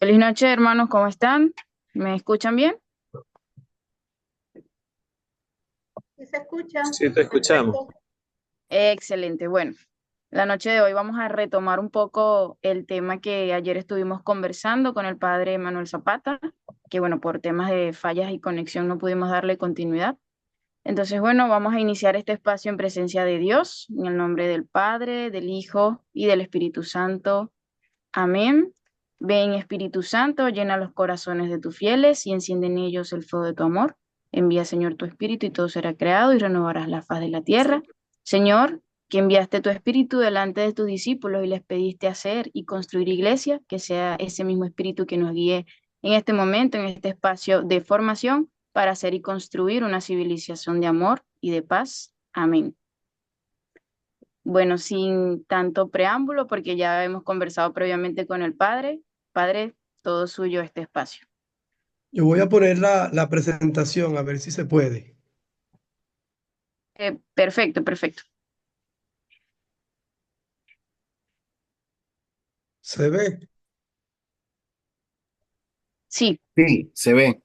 Feliz noche, hermanos, ¿cómo están? ¿Me escuchan bien? Sí se escucha, Sí, te escuchamos. perfecto. Excelente. Bueno, la noche de hoy vamos a retomar un poco el tema que ayer estuvimos conversando con el padre Manuel Zapata, que bueno, por temas de fallas y conexión no pudimos darle continuidad. Entonces, bueno, vamos a iniciar este espacio en presencia de Dios, en el nombre del Padre, del Hijo y del Espíritu Santo. Amén. Ven, Espíritu Santo, llena los corazones de tus fieles y enciende en ellos el fuego de tu amor. Envía, Señor, tu Espíritu y todo será creado y renovarás la faz de la tierra. Señor, que enviaste tu Espíritu delante de tus discípulos y les pediste hacer y construir iglesia, que sea ese mismo Espíritu que nos guíe en este momento, en este espacio de formación, para hacer y construir una civilización de amor y de paz. Amén. Bueno, sin tanto preámbulo, porque ya hemos conversado previamente con el padre. Padre, todo suyo este espacio. Yo voy a poner la presentación a ver si se puede. Perfecto, perfecto. ¿Se ve? Sí, Sí, se ve.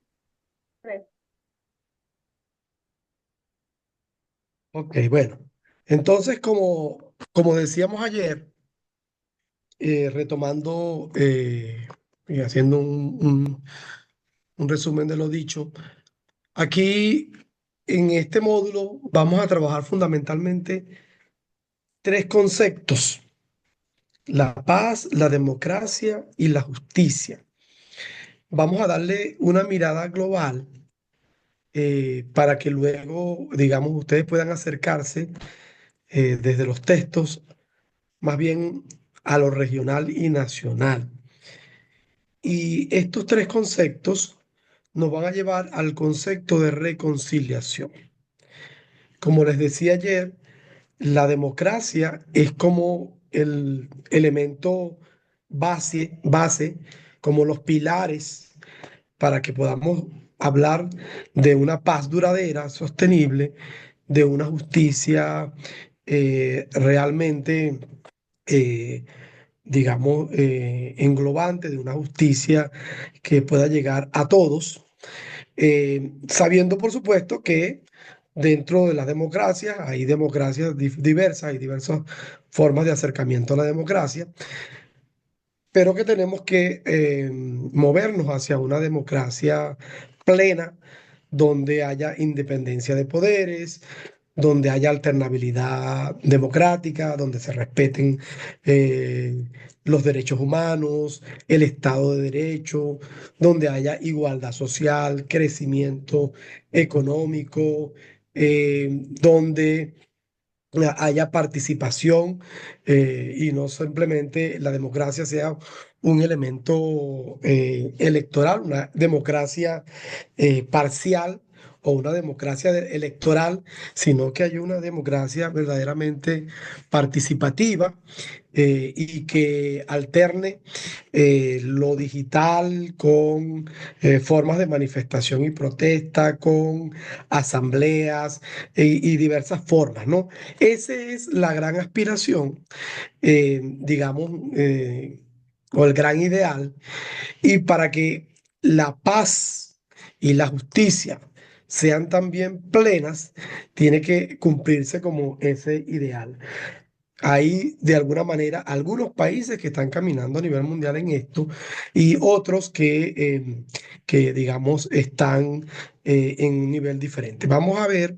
Ok, bueno. Entonces, como decíamos ayer, retomando y haciendo un resumen de lo dicho, aquí en este módulo vamos a trabajar fundamentalmente tres conceptos: la paz, la democracia y la justicia. Vamos a darle una mirada global para que luego, digamos, ustedes puedan acercarse desde los textos más bien a lo regional y nacional. Y estos tres conceptos nos van a llevar al concepto de reconciliación. Como les decía ayer, la democracia es como el elemento base, como los pilares para que podamos hablar de una paz duradera, sostenible, de una justicia realmente, eh, digamos, englobante, de una justicia que pueda llegar a todos, sabiendo, por supuesto, que dentro de las democracias hay democracias diversas, hay diversas formas de acercamiento a la democracia, pero que tenemos que movernos hacia una democracia plena, donde haya independencia de poderes, donde haya alternabilidad democrática, donde se respeten eh, los derechos humanos, el Estado de Derecho, donde haya igualdad social, crecimiento económico, donde haya participación y no simplemente la democracia sea un elemento electoral, una democracia parcial o una democracia electoral, sino que haya una democracia verdaderamente participativa y que alterne lo digital con formas de manifestación y protesta, con asambleas y diversas formas, ¿no? Esa es la gran aspiración, digamos, o el gran ideal. Y para que la paz y la justicia sean también plenas, tiene que cumplirse como ese ideal. Hay de alguna manera algunos países que están caminando a nivel mundial en esto y otros que digamos, están en un nivel diferente. Vamos a ver,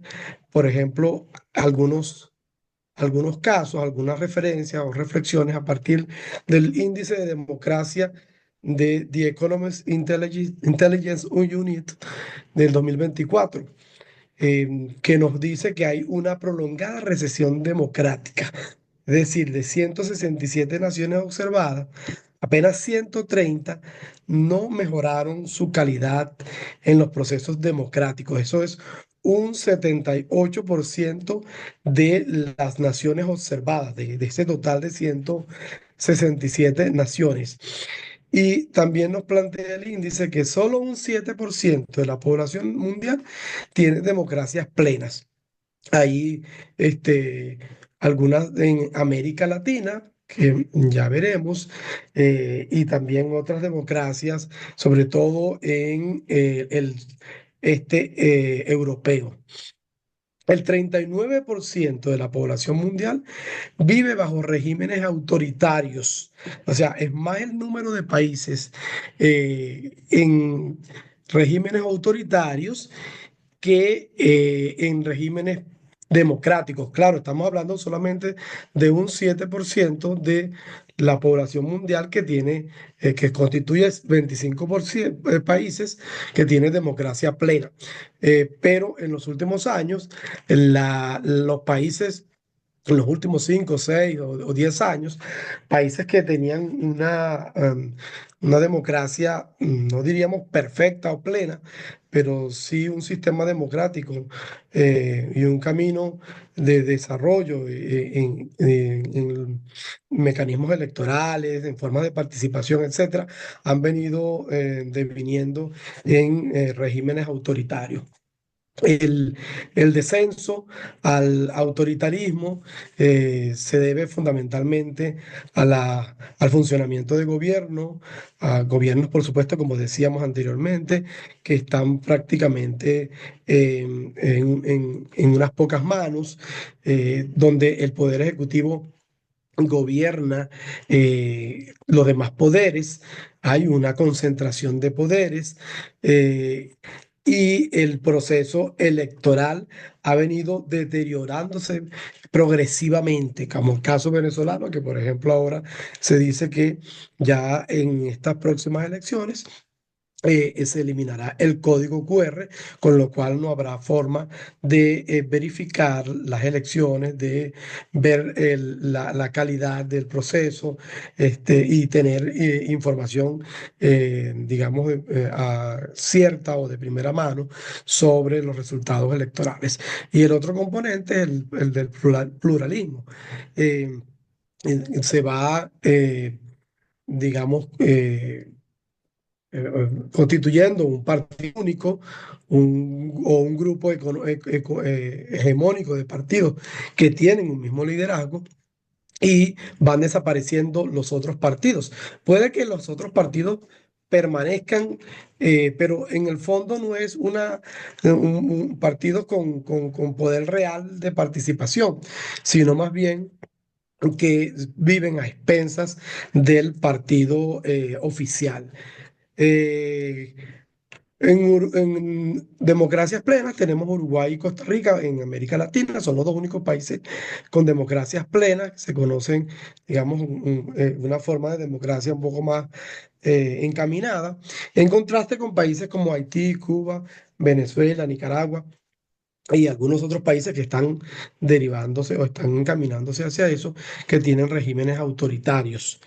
por ejemplo, algunos casos, algunas referencias o reflexiones a partir del índice de democracia de The Economist Intelligence Unit del 2024, que nos dice que hay una prolongada recesión democrática. Es decir, de 167 naciones observadas, apenas 130 no mejoraron su calidad en los procesos democráticos. Eso es un 78% de las naciones observadas, de ese total de 167 naciones. Y también nos plantea el índice que solo un 7% de la población mundial tiene democracias plenas. Hay este, algunas en América Latina. que ya veremos, y también otras democracias, sobre todo en el europeo. El 39% de la población mundial vive bajo regímenes autoritarios. O sea, es más el número de países en regímenes autoritarios que en regímenes democráticos. Claro, estamos hablando solamente de un 7% de la población mundial que tiene, que constituye 25% de países que tienen democracia plena. Pero en los últimos años, los países en los últimos 5, 6 o 10 años, países que tenían una democracia, no diríamos perfecta o plena, pero sí un sistema democrático y un camino de desarrollo en mecanismos electorales, en formas de participación, etcétera, han venido deviniendo en regímenes autoritarios. El, el descenso al autoritarismo se debe fundamentalmente al funcionamiento de gobierno, a gobiernos, por supuesto, como decíamos anteriormente, que están prácticamente en unas pocas manos, donde el poder ejecutivo gobierna los demás poderes, hay una concentración de poderes y el proceso electoral ha venido deteriorándose progresivamente, como el caso venezolano, que por ejemplo ahora se dice que ya en estas próximas elecciones se eliminará el código QR, con lo cual no habrá forma de verificar las elecciones, de ver la calidad del proceso y tener información, digamos, cierta o de primera mano sobre los resultados electorales. Y el otro componente es el del pluralismo. Eh, Se va, digamos, constituyendo un partido único o un grupo hegemónico de partidos que tienen un mismo liderazgo y van desapareciendo los otros partidos. Puede que los otros partidos permanezcan, pero en el fondo no es un partido con poder real de participación, sino más bien que viven a expensas del partido oficial. Eh, en democracias plenas tenemos Uruguay y Costa Rica en América Latina, son los dos únicos países con democracias plenas, que se conocen, digamos, una forma de democracia un poco más encaminada, en contraste con países como Haití, Cuba, Venezuela, Nicaragua y algunos otros países que están derivándose o están encaminándose hacia eso, que tienen regímenes autoritarios.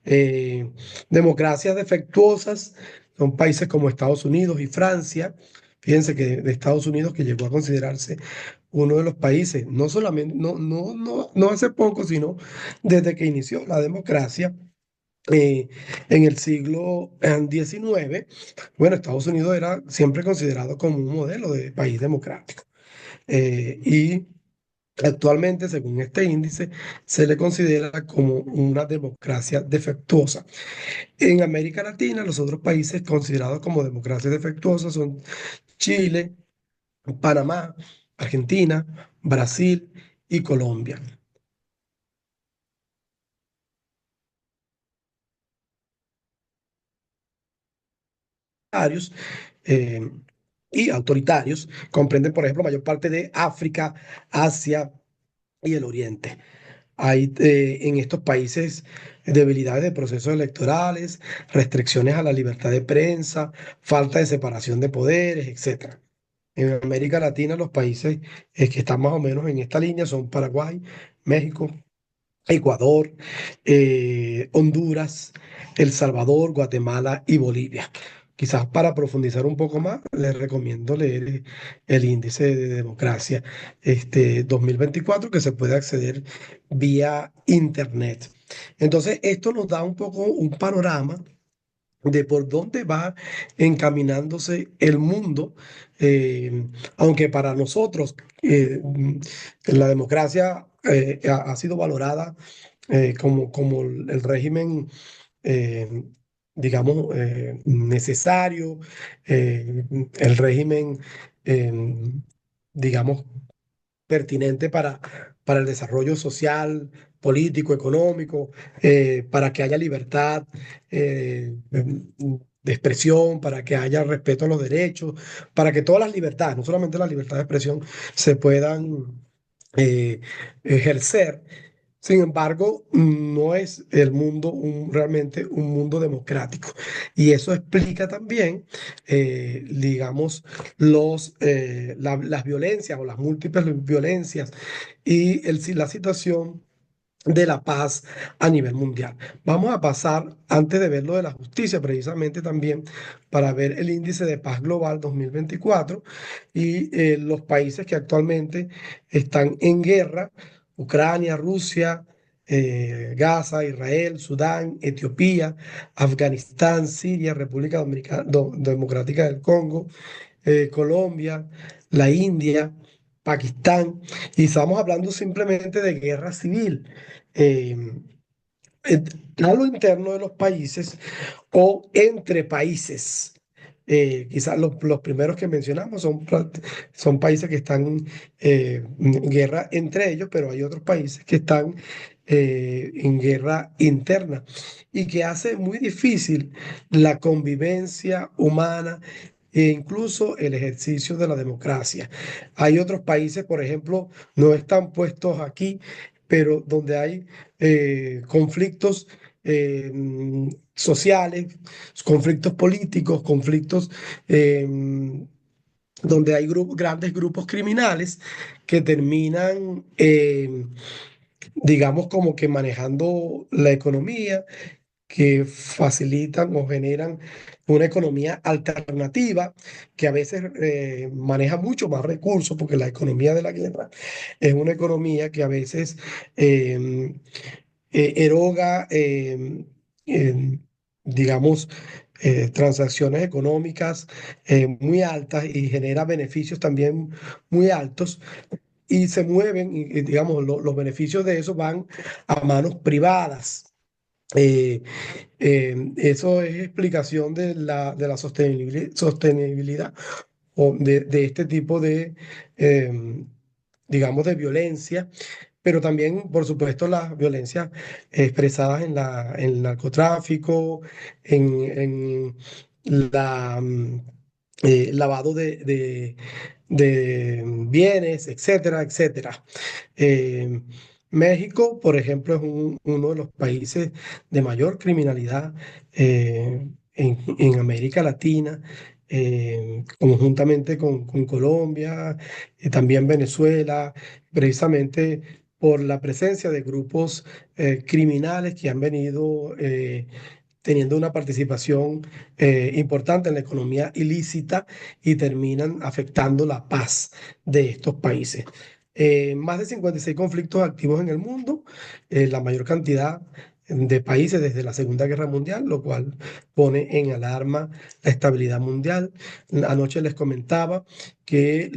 Eh, Democracias defectuosas son países como Estados Unidos y Francia. Fíjense que de Estados Unidos, que llegó a considerarse uno de los países, no solamente, no hace poco, sino desde que inició la democracia eh, en el siglo XIX. Bueno, Estados Unidos era siempre considerado como un modelo de país democrático. Y actualmente, según este índice, se le considera como una democracia defectuosa. En América Latina, los otros países considerados como democracias defectuosas son Chile, Panamá, Argentina, Brasil y Colombia. Autoritarios, eh, y autoritarios comprenden, por ejemplo, mayor parte de África, Asia y el Oriente. Hay en estos países debilidades de procesos electorales, restricciones a la libertad de prensa, falta de separación de poderes, etcétera. En América Latina, los países que están más o menos en esta línea son Paraguay, México, Ecuador, Honduras, El Salvador, Guatemala y Bolivia. Quizás para profundizar un poco más, les recomiendo leer el índice de democracia 2024 que se puede acceder vía internet. Entonces, esto nos da un poco un panorama de por dónde va encaminándose el mundo, aunque para nosotros la democracia ha sido valorada como el régimen, eh, digamos, necesario, el régimen, eh, digamos, pertinente para el desarrollo social, político, económico, para que haya libertad de expresión, para que haya respeto a los derechos, para que todas las libertades, no solamente la libertad de expresión, se puedan ejercer. Sin embargo, no es el mundo realmente un mundo democrático. Y eso explica también, digamos, las violencias o las múltiples violencias y la situación de la paz a nivel mundial. Vamos a pasar, antes de ver lo de la justicia, precisamente también para ver el índice de paz global 2024 y los países que actualmente están en guerra: Ucrania, Rusia, Gaza, Israel, Sudán, Etiopía, Afganistán, Siria, República Democrática del Congo, Colombia, la India, Pakistán, y estamos hablando simplemente de guerra civil. eh, eh, a lo interno de los países o entre países. Quizás los primeros que mencionamos son países que están en guerra entre ellos, pero hay otros países que están en guerra interna y que hace muy difícil la convivencia humana e incluso el ejercicio de la democracia. Hay otros países, por ejemplo, no están puestos aquí, pero donde hay conflictos sociales, conflictos políticos, conflictos donde hay grandes grupos criminales que terminan, digamos, como que manejando la economía, que facilitan o generan una economía alternativa que a veces maneja mucho más recursos, porque la economía de la guerra es una economía que a veces eroga, digamos, transacciones económicas muy altas y genera beneficios también muy altos y se mueven, y, digamos, los beneficios de eso van a manos privadas. Eh, Eso es explicación de la sostenibilidad o de este tipo de, digamos, de violencia, pero también, por supuesto, las violencias expresadas en el narcotráfico, en lavado de bienes, etcétera, etcétera. Eh, México, por ejemplo, es uno de los países de mayor criminalidad en América Latina, conjuntamente con Colombia, también Venezuela, precisamente por la presencia de grupos criminales que han venido teniendo una participación importante en la economía ilícita y terminan afectando la paz de estos países. Más de 56 conflictos activos en el mundo, la mayor cantidad de países desde la Segunda Guerra Mundial, lo cual pone en alarma la estabilidad mundial. Anoche les comentaba que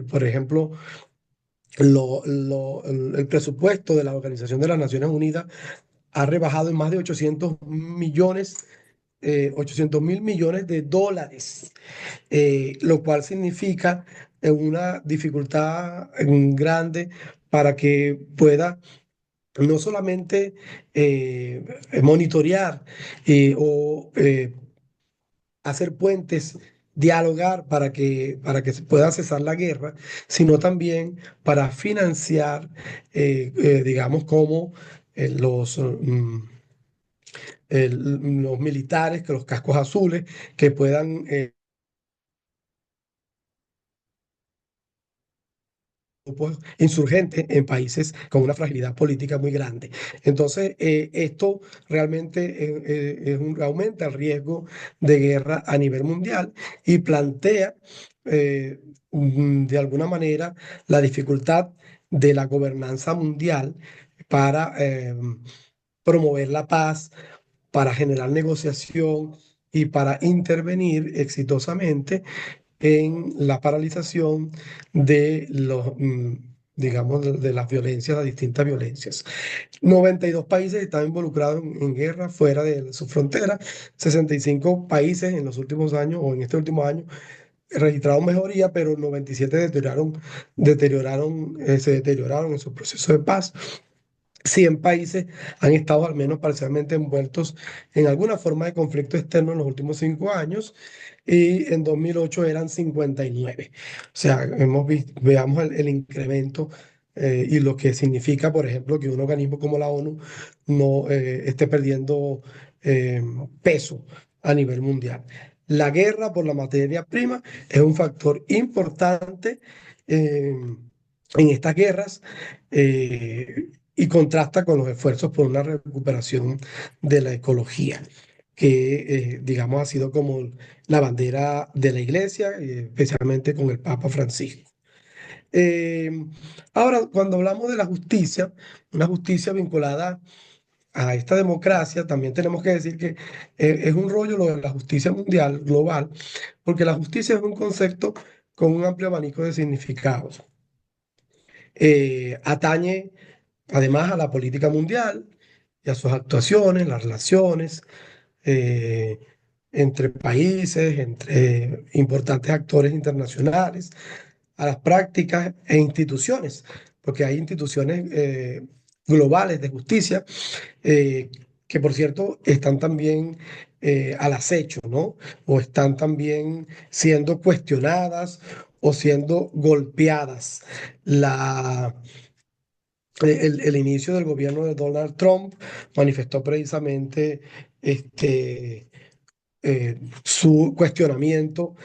por ejemplo, el presupuesto de la Organización de las Naciones Unidas ha rebajado en más de 800.000 millones de dólares, lo cual significa una dificultad grande para que pueda no solamente monitorear o hacer puentes, dialogar para que se pueda cesar la guerra, sino también para financiar, digamos, como los militares, que los cascos azules, que puedan grupos insurgentes en países con una fragilidad política muy grande. Entonces, esto realmente aumenta el riesgo de guerra a nivel mundial y plantea, de alguna manera, la dificultad de la gobernanza mundial para promover la paz, para generar negociación y para intervenir exitosamente en la paralización de digamos, de las violencias, las distintas violencias. 92 países están involucrados en guerra fuera de su frontera, 65 países en los últimos años o en este último año registraron mejoría, pero 97 se deterioraron en su proceso de paz. 100 países han estado al menos parcialmente envueltos en alguna forma de conflicto externo en los últimos 5 años y en 2008 eran 59. O sea, veamos el incremento y lo que significa, por ejemplo, que un organismo como la ONU no esté perdiendo eh, peso a nivel mundial. La guerra por la materia prima es un factor importante eh, en estas guerras. Y contrasta con los esfuerzos por una recuperación de la ecología, que digamos ha sido como la bandera de la iglesia, especialmente con el Papa Francisco. Eh, Ahora, cuando hablamos de la justicia, una justicia vinculada a esta democracia, también tenemos que decir que es un rollo lo de la justicia mundial, global, porque la justicia es un concepto con un amplio abanico de significados. Atañe además a la política mundial y a sus actuaciones, las relaciones eh, entre países, entre importantes actores internacionales, a las prácticas e instituciones, porque hay instituciones globales de justicia eh, que, por cierto, están también al acecho, ¿no? O están también siendo cuestionadas o siendo golpeadas. La el inicio del gobierno de Donald Trump manifestó precisamente este, su cuestionamiento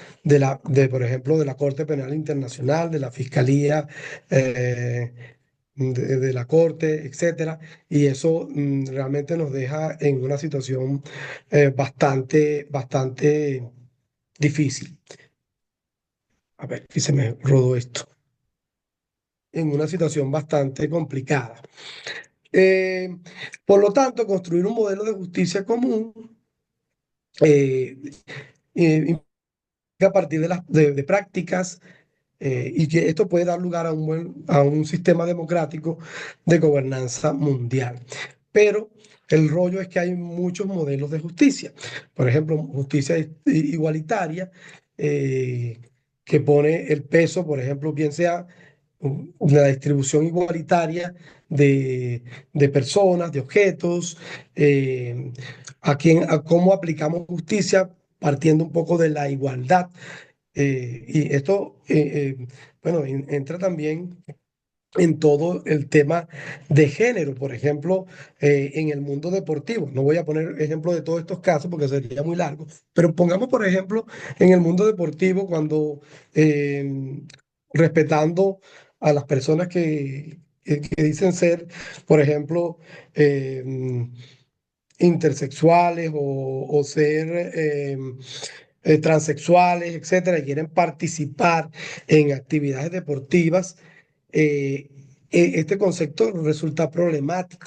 por ejemplo, de la Corte Penal Internacional, de la Fiscalía, eh, de la Corte, etcétera, y eso realmente nos deja en una situación bastante difícil. A ver, aquí se me rodó esto. En una situación bastante complicada. Eh, por lo tanto, construir un modelo de justicia común eh, implica a partir de prácticas y que esto puede dar lugar a un sistema democrático de gobernanza mundial. Pero el rollo es que hay muchos modelos de justicia. Por ejemplo, justicia igualitaria, eh, que pone el peso, por ejemplo, bien sea la distribución igualitaria de personas, de objetos, eh, a cómo aplicamos justicia partiendo un poco de la igualdad. Y esto, bueno, entra también en todo el tema de género, por ejemplo, en el mundo deportivo. No voy a poner ejemplo de todos estos casos porque sería muy largo, pero pongamos, por ejemplo, en el mundo deportivo cuando respetando a las personas que dicen ser, por ejemplo, intersexuales o ser transexuales, etcétera, y quieren participar en actividades deportivas, eh, este concepto resulta problemático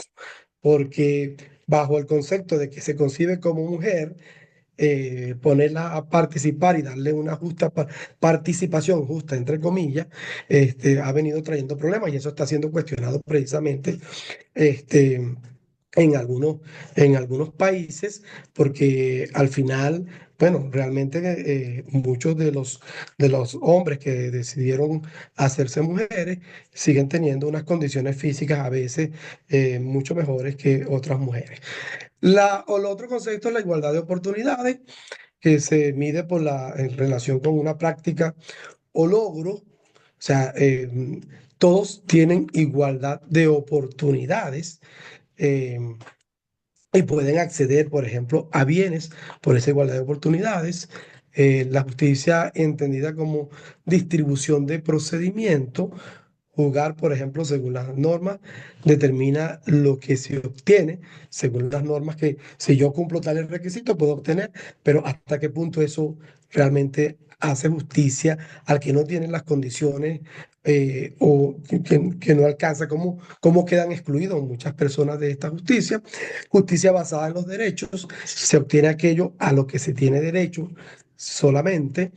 porque bajo el concepto de que se concibe como mujer, ponerla a participar y darle una justa participación, justa entre comillas, ha venido trayendo problemas y eso está siendo cuestionado precisamente este, en algunos países, porque al final, bueno, realmente muchos de los hombres que decidieron hacerse mujeres siguen teniendo unas condiciones físicas a veces mucho mejores que otras mujeres. El otro concepto es la igualdad de oportunidades, que se mide por en relación con una práctica o logro. O sea, todos tienen igualdad de oportunidades eh, y pueden acceder, por ejemplo, a bienes por esa igualdad de oportunidades. La justicia entendida como distribución de procedimiento, jugar, por ejemplo, según las normas, determina lo que se obtiene, según las normas que si yo cumplo tales requisitos puedo obtener, pero hasta qué punto eso realmente hace justicia al que no tiene las condiciones o que no alcanza, cómo quedan excluidos muchas personas de esta justicia. Justicia basada en los derechos, se obtiene aquello a lo que se tiene derecho solamente.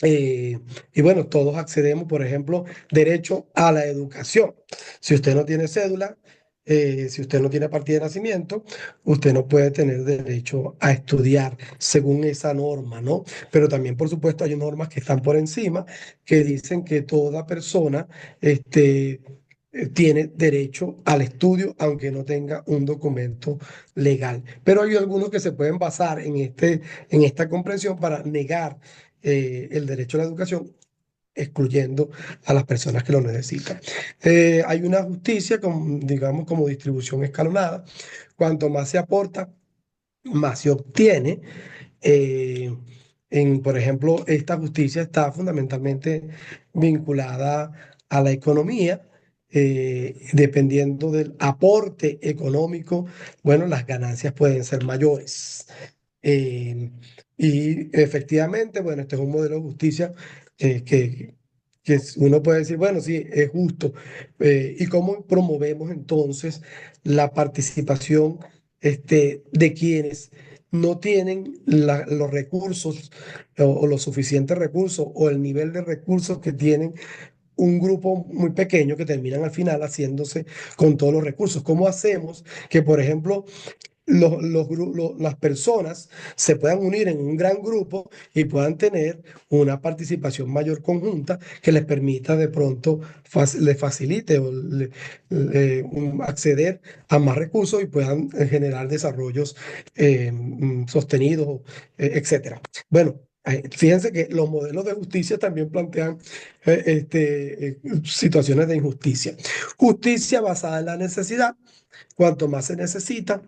Eh, y bueno, todos accedemos, por ejemplo, derecho a la educación. Si usted no tiene cédula, si usted no tiene partida de nacimiento, usted no puede tener derecho a estudiar según esa norma, ¿no? Pero también, por supuesto, hay normas que están por encima que dicen que toda persona, este, tiene derecho al estudio, aunque no tenga un documento legal. Pero hay algunos que se pueden basar en esta comprensión para negar el derecho a la educación, excluyendo a las personas que lo necesitan. Hay una justicia, digamos, como distribución escalonada. Cuanto más se aporta, más se obtiene. Eh, por ejemplo, esta justicia está fundamentalmente vinculada a la economía. Dependiendo del aporte económico, bueno, las ganancias pueden ser mayores. Eh, y efectivamente, bueno, este es un modelo de justicia eh, que, uno puede decir, bueno, sí, es justo. ¿Y cómo promovemos entonces la participación de quienes no tienen los recursos o los suficientes recursos o el nivel de recursos que tienen un grupo muy pequeño que terminan al final haciéndose con todos los recursos? ¿Cómo hacemos que, por ejemplo, las personas se puedan unir en un gran grupo y puedan tener una participación mayor conjunta que les permita de pronto, les facilite o acceder a más recursos y puedan generar desarrollos sostenidos, etcétera? Bueno. Fíjense que los modelos de justicia también plantean situaciones de injusticia. Justicia basada en la necesidad. Cuanto más se necesita,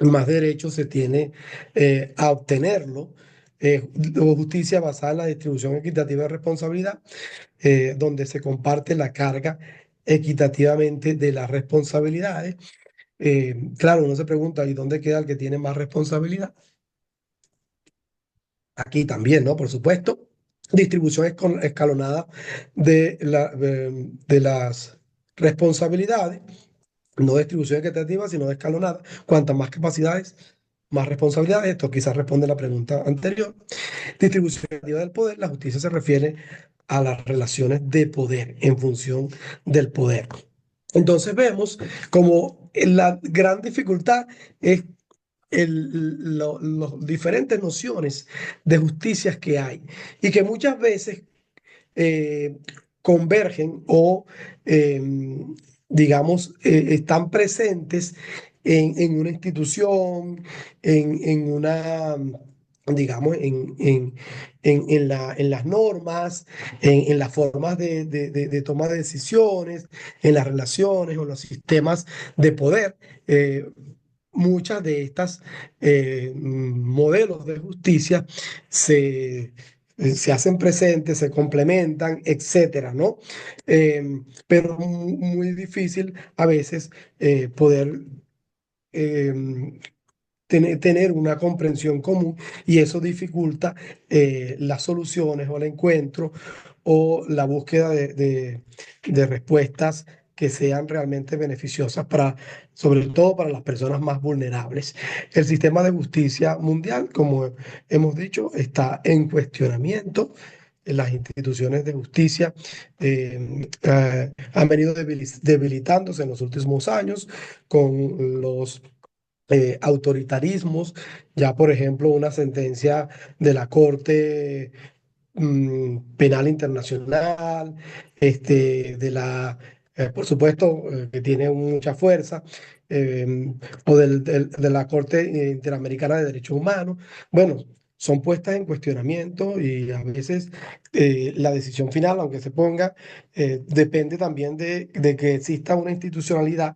más derecho se tiene a obtenerlo. Justicia basada en la distribución equitativa de responsabilidad, donde se comparte la carga equitativamente de las responsabilidades. Claro, uno se pregunta, ¿y dónde queda el que tiene más responsabilidad? Aquí también, ¿no? Por supuesto. Distribución escalonada de las responsabilidades. No distribución equitativa, sino escalonada. Cuantas más capacidades, más responsabilidades. Esto quizás responde a la pregunta anterior. Distribución equitativa del poder. La justicia se refiere a las relaciones de poder en función del poder. Entonces vemos como la gran dificultad es las diferentes nociones de justicias que hay y que muchas veces eh, convergen o, eh, digamos, están presentes en una institución, en una, digamos, en las normas, en las formas de toma de decisiones, en las relaciones o los sistemas de poder. Muchas de estas modelos de justicia se se hacen presentes, se complementan, etcétera, ¿no? Pero muy difícil a veces poder em, tener una comprensión común y eso dificulta las soluciones o el encuentro o la búsqueda de respuestas que sean realmente beneficiosas para, sobre todo para las personas más vulnerables. El sistema de justicia mundial, como hemos dicho, está en cuestionamiento. Las instituciones de justicia han venido debilitándose en los últimos años con los autoritarismos. Ya, por ejemplo, una sentencia de la Corte Penal Internacional, por supuesto, que tiene mucha fuerza, o de la Corte Interamericana de Derechos Humanos. Bueno, son puestas en cuestionamiento y a veces la decisión final, aunque se ponga, depende también de que exista una institucionalidad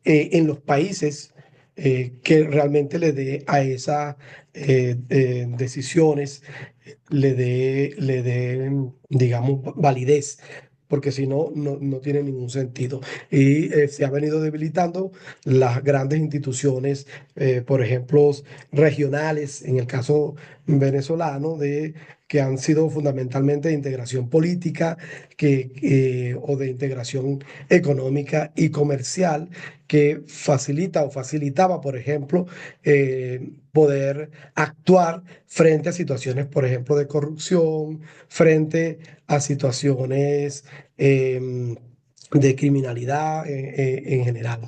en los países que realmente le dé a esas decisiones, digamos, validez, porque si no, no tiene ningún sentido. Y se ha venido debilitando las grandes instituciones, por ejemplo, regionales, en el caso venezolano, que han sido fundamentalmente de integración política o de integración económica y comercial, que facilita o facilitaba, por ejemplo, poder actuar frente a situaciones, por ejemplo, de corrupción, frente a situaciones de criminalidad en general.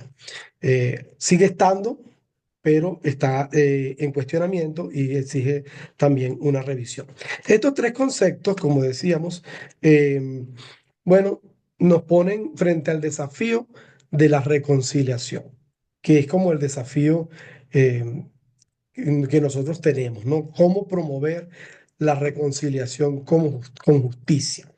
Sigue estando, pero está en cuestionamiento y exige también una revisión. Estos tres conceptos, como decíamos, bueno, nos ponen frente al desafío de la reconciliación, que es como el desafío eh, que nosotros tenemos, ¿no? Cómo promover la reconciliación con justicia.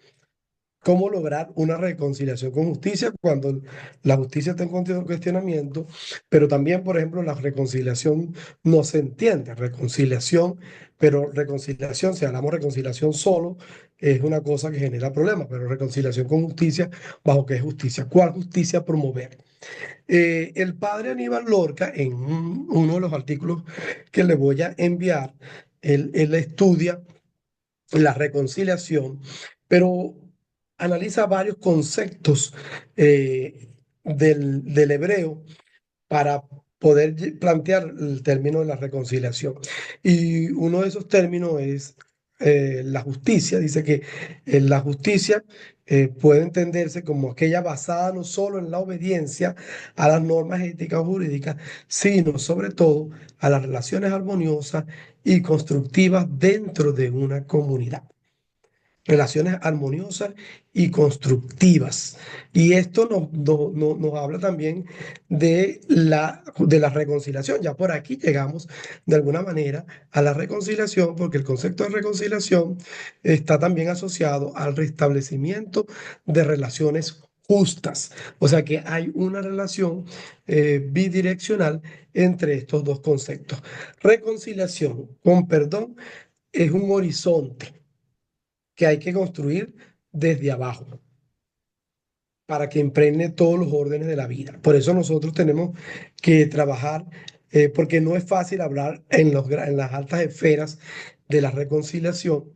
¿Cómo lograr una reconciliación con justicia cuando la justicia está en cuestionamiento? Pero también, por ejemplo, la reconciliación no se entiende. Reconciliación, pero reconciliación, si hablamos de reconciliación solo, es una cosa que genera problemas, pero reconciliación con justicia, ¿bajo qué justicia? ¿Cuál justicia promover? El padre Aníbal Lorca, en uno de los artículos que le voy a enviar, él estudia la reconciliación, pero analiza varios conceptos del hebreo para poder plantear el término de la reconciliación. Y uno de esos términos es la justicia. Dice que la justicia puede entenderse como aquella basada no solo en la obediencia a las normas éticas o jurídicas, sino sobre todo a las relaciones armoniosas y constructivas dentro de una comunidad, relaciones armoniosas y constructivas. Y esto nos habla también de la reconciliación. Ya por aquí llegamos de alguna manera a la reconciliación, porque el concepto de reconciliación está también asociado al restablecimiento de relaciones justas. O sea que hay una relación bidireccional entre estos dos conceptos. Reconciliación con perdón es un horizonte que hay que construir desde abajo para que impregne todos los órdenes de la vida. Por eso nosotros tenemos que trabajar, porque no es fácil hablar en las altas esferas de la reconciliación,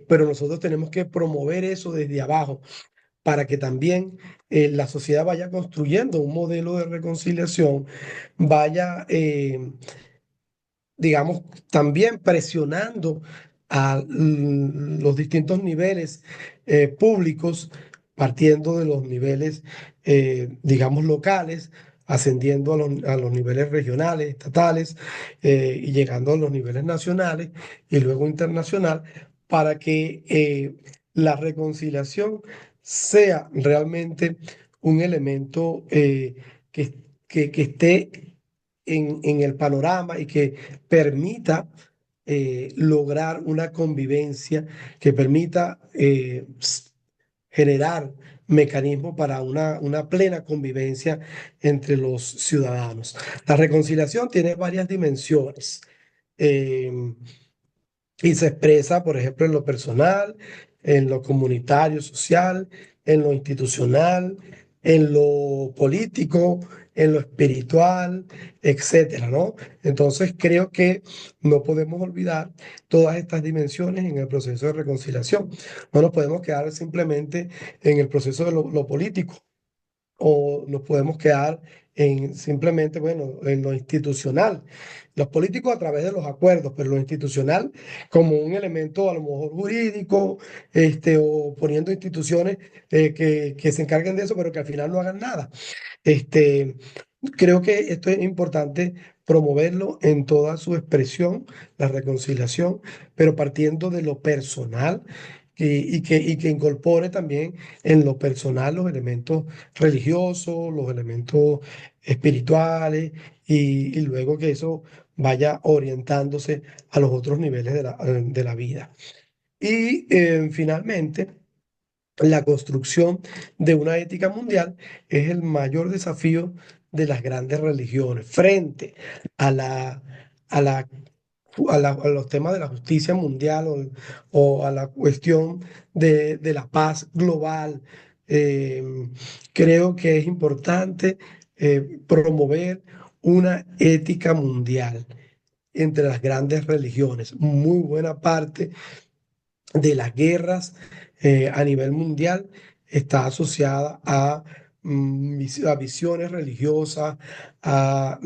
pero nosotros tenemos que promover eso desde abajo para que también la sociedad vaya construyendo un modelo de reconciliación, vaya digamos, también presionando a los distintos niveles públicos, partiendo de los niveles, digamos, locales, ascendiendo a los niveles regionales, estatales, y llegando a los niveles nacionales y luego internacional, para que la reconciliación sea realmente un elemento que esté en el panorama y que permita lograr una convivencia, que permita generar mecanismos para una plena convivencia entre los ciudadanos. La reconciliación tiene varias dimensiones. eh, y se expresa, por ejemplo, en lo personal, en lo comunitario, social, en lo institucional, en lo político, en lo espiritual, etcétera, ¿no? Entonces creo que no podemos olvidar todas estas dimensiones en el proceso de reconciliación. No nos podemos quedar simplemente en el proceso de lo político, o nos podemos quedar en simplemente, bueno, en lo institucional. Los políticos a través de los acuerdos, pero lo institucional como un elemento a lo mejor jurídico, o poniendo instituciones que se encarguen de eso, pero que al final no hagan nada. Este, Creo que esto es importante promoverlo en toda su expresión, la reconciliación, pero partiendo de lo personal y que incorpore también en lo personal los elementos religiosos, los elementos espirituales y luego que eso vaya orientándose a los otros niveles de la vida. Y finalmente, la construcción de una ética mundial es el mayor desafío de las grandes religiones frente a a la, a los temas de la justicia mundial o a la cuestión de la paz global. Eh, Creo que es importante promover una ética mundial entre las grandes religiones. Muy buena parte de las guerras a nivel mundial está asociada a, a visiones religiosas, a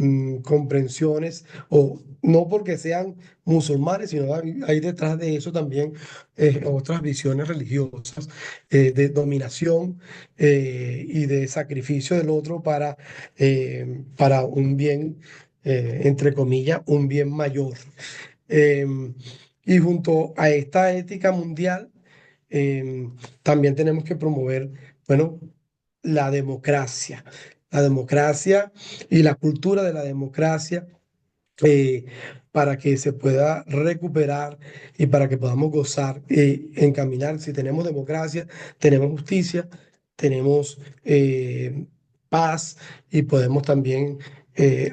comprensiones, o no porque sean musulmanes, sino hay detrás de eso también otras visiones religiosas de dominación y de sacrificio del otro para un bien, entre comillas, un bien mayor. Em, y junto a esta ética mundial, también tenemos que promover, bueno, la democracia y la cultura de la democracia eh, para que se pueda recuperar y para que podamos gozar, encaminar. Si tenemos democracia, tenemos justicia, tenemos paz y podemos también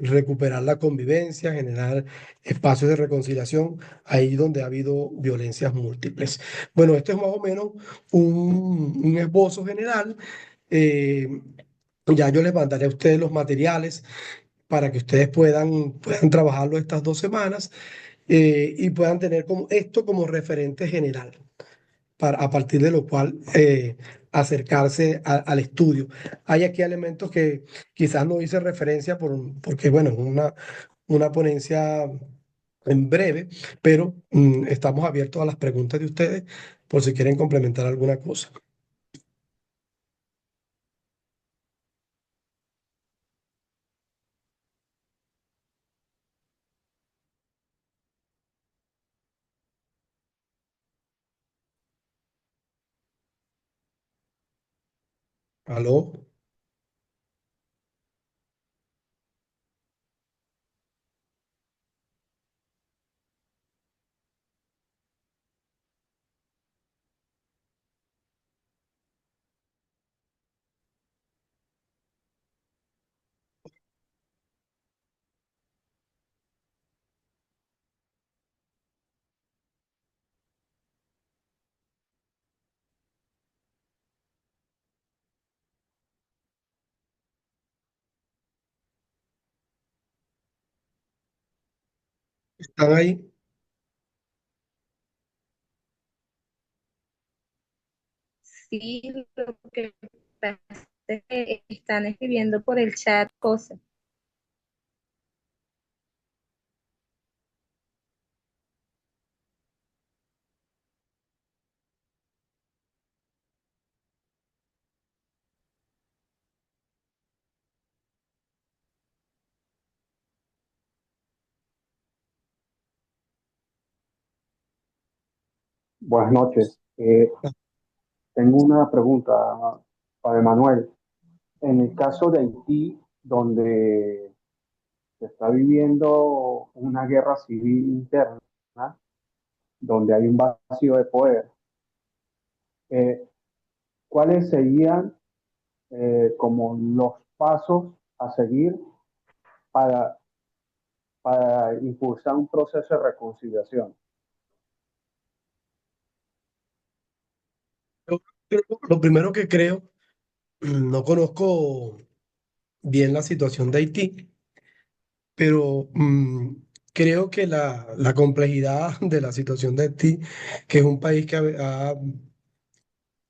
recuperar la convivencia, generar espacios de reconciliación ahí donde ha habido violencias múltiples. Bueno, esto es más o menos un esbozo general. eh, ya yo les mandaré a ustedes los materiales para que ustedes puedan trabajarlo estas 2 semanas y puedan tener como esto como referente general, a partir de lo cual acercarse al estudio. Hay aquí elementos que quizás no hice referencia porque, bueno, es una ponencia en breve, pero estamos abiertos a las preguntas de ustedes por si quieren complementar alguna cosa. ¿Aló? ¿Están ahí? Sí, lo que pasa es que están escribiendo por el chat cosas. Buenas noches. Tengo una pregunta para Emanuel. En el caso de Haití, donde se está viviendo una guerra civil interna, donde hay un vacío de poder, eh, ¿cuáles serían como los pasos a seguir para, para impulsar un proceso de reconciliación? Lo primero que creo, no conozco bien la situación de Haití, pero creo que la complejidad de la situación de Haití, que es un país que ha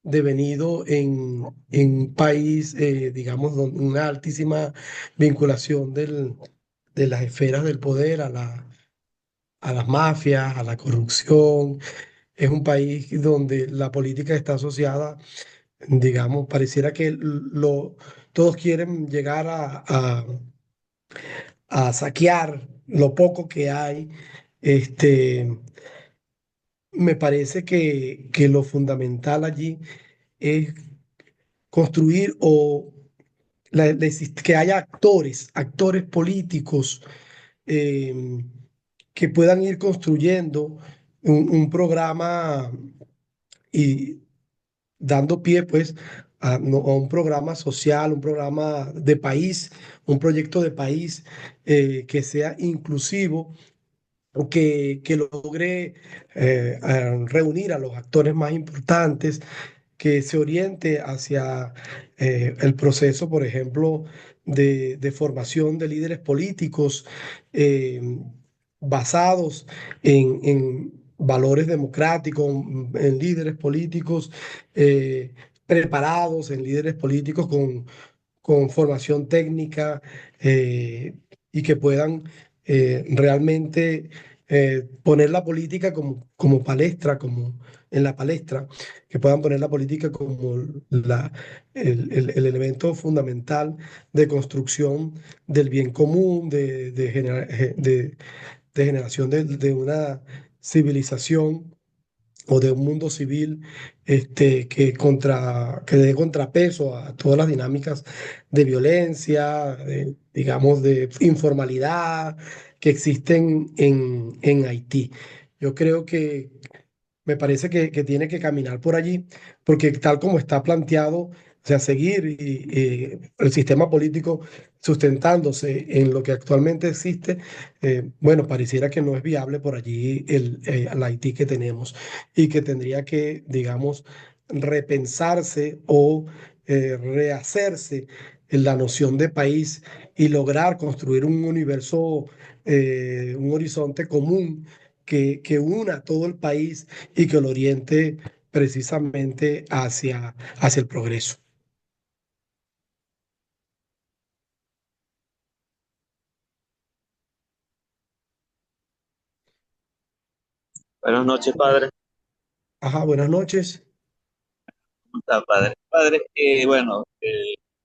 devenido en un país, digamos, con una altísima vinculación de las esferas del poder a las mafias, a la corrupción. Es un país donde la política está asociada, digamos, pareciera que todos quieren llegar a saquear lo poco que hay. Este, me parece que lo fundamental allí es construir o que haya actores políticos eh, que puedan ir construyendo un programa y dando pie pues a un programa social, un programa de país, un proyecto de país que sea inclusivo que logre reunir a los actores más importantes, que se oriente hacia el proceso, por ejemplo, de formación de líderes políticos, eh, basados en valores democráticos, en líderes políticos preparados, en líderes políticos con formación técnica eh, y que puedan realmente poner la política como palestra, como en la palestra, que puedan poner la política como el elemento fundamental de construcción del bien común, de generación de una civilización o de un mundo civil que dé contrapeso a todas las dinámicas de violencia, digamos, de informalidad que existen en Haití. Yo creo que me parece que tiene que caminar por allí, porque tal como está planteado, o sea, seguir el sistema político sustentándose en lo que actualmente existe, bueno, pareciera que no es viable por allí el Haití que tenemos y que tendría que, digamos, repensarse o rehacerse en la noción de país y lograr construir un universo, un horizonte común que una todo el país y que lo oriente precisamente hacia el progreso. Buenas noches, padre. Ajá, buenas noches. ¿Cómo está, padre? Padre, bueno,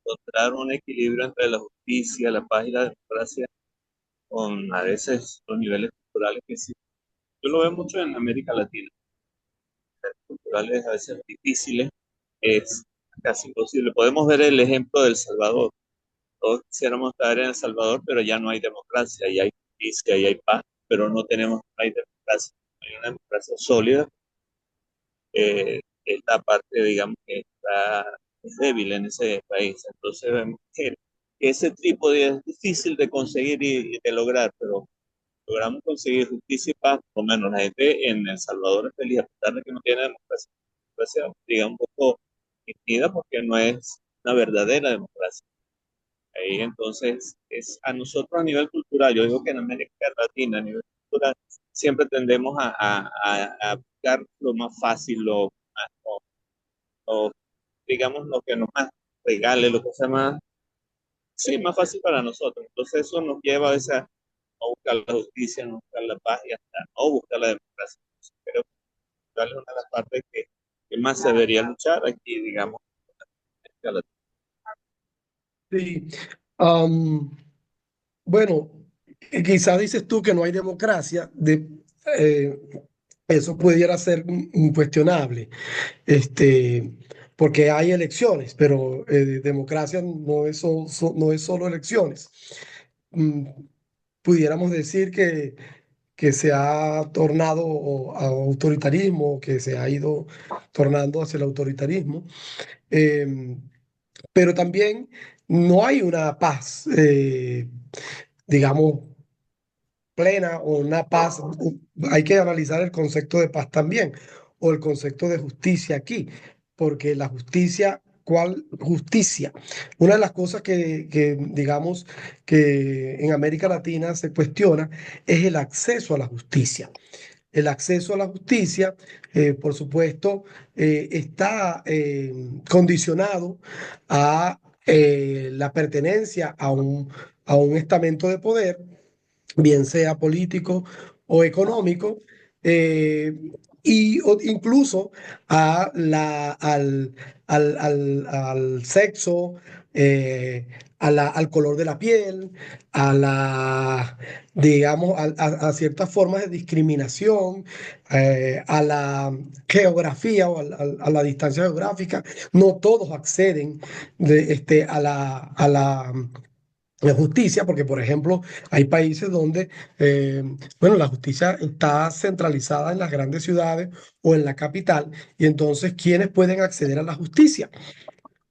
encontrar un equilibrio entre la justicia, la paz y la democracia con a veces los niveles culturales que sí. Yo lo veo mucho en América Latina. Culturales a veces difíciles, es casi imposible. Podemos ver el ejemplo de El Salvador. Todos quisiéramos estar en El Salvador, pero ya no hay democracia, ya hay justicia, ya hay paz, pero no hay democracia. No hay una democracia sólida. Esta parte, digamos, que está es débil en ese país. Entonces vemos que ese tipo de es difícil de conseguir y de lograr, pero logramos conseguir justicia y paz, por lo menos la gente en El Salvador es feliz, a pesar de que no tiene democracia, digamos, un poco fingida porque no es una verdadera democracia. Ahí entonces es a nosotros a nivel cultural, yo digo que en América Latina a nivel cultural siempre tendemos a buscar lo más fácil, o digamos lo que nos más regale, lo que sea más, sí, más fácil para nosotros. Entonces eso nos lleva a veces a no buscar la justicia, no buscar la paz y hasta no buscar la democracia. Pero es una de las partes que más se debería luchar aquí, digamos. Sí. Am, bueno, quizás dices tú que no hay democracia, eh, eso pudiera ser cuestionable, este, porque hay elecciones, pero democracia no es, no es solo elecciones. Mm, pudiéramos decir que se ha tornado a autoritarismo, que se ha ido tornando hacia el autoritarismo, em, pero también no hay una paz, digamos, plena o una paz. Hay que analizar el concepto de paz también, o el concepto de justicia aquí, porque la justicia, ¿cuál justicia? Una de las cosas que digamos que en América Latina se cuestiona es el acceso a la justicia. El acceso a la justicia, por supuesto, está condicionado a la pertenencia a un estamento de poder, bien sea político o económico, eh, incluso al sexo, al color de la piel, digamos, a ciertas formas de discriminación, a la geografía o a la distancia geográfica. No todos acceden a la justicia, porque por ejemplo hay países donde, bueno, la justicia está centralizada en las grandes ciudades o en la capital, y entonces, ¿quiénes pueden acceder a la justicia?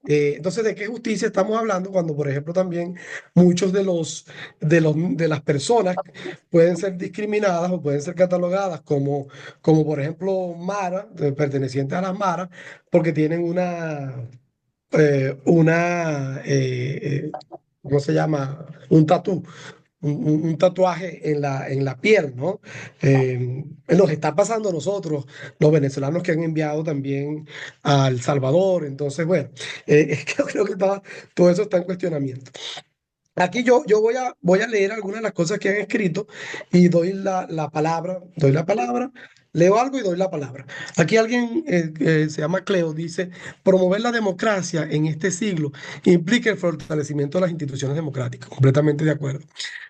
Entonces, ¿de qué justicia estamos hablando cuando, por ejemplo, también muchos de las personas pueden ser discriminadas o pueden ser catalogadas como por ejemplo, Mara, pertenecientes a las Maras, porque tienen una ¿cómo se llama? Un tatú. un tatuaje en la piel, ¿no? Nos está pasando a nosotros, los venezolanos que han enviado también a El Salvador. Entonces, bueno, es que yo creo que todo eso está en cuestionamiento. Aquí voy a leer algunas de las cosas que han escrito y doy la palabra, leo algo y doy la palabra. Aquí alguien se llama Cleo, dice, promover la democracia en este siglo implica el fortalecimiento de las instituciones democráticas. Completamente de acuerdo.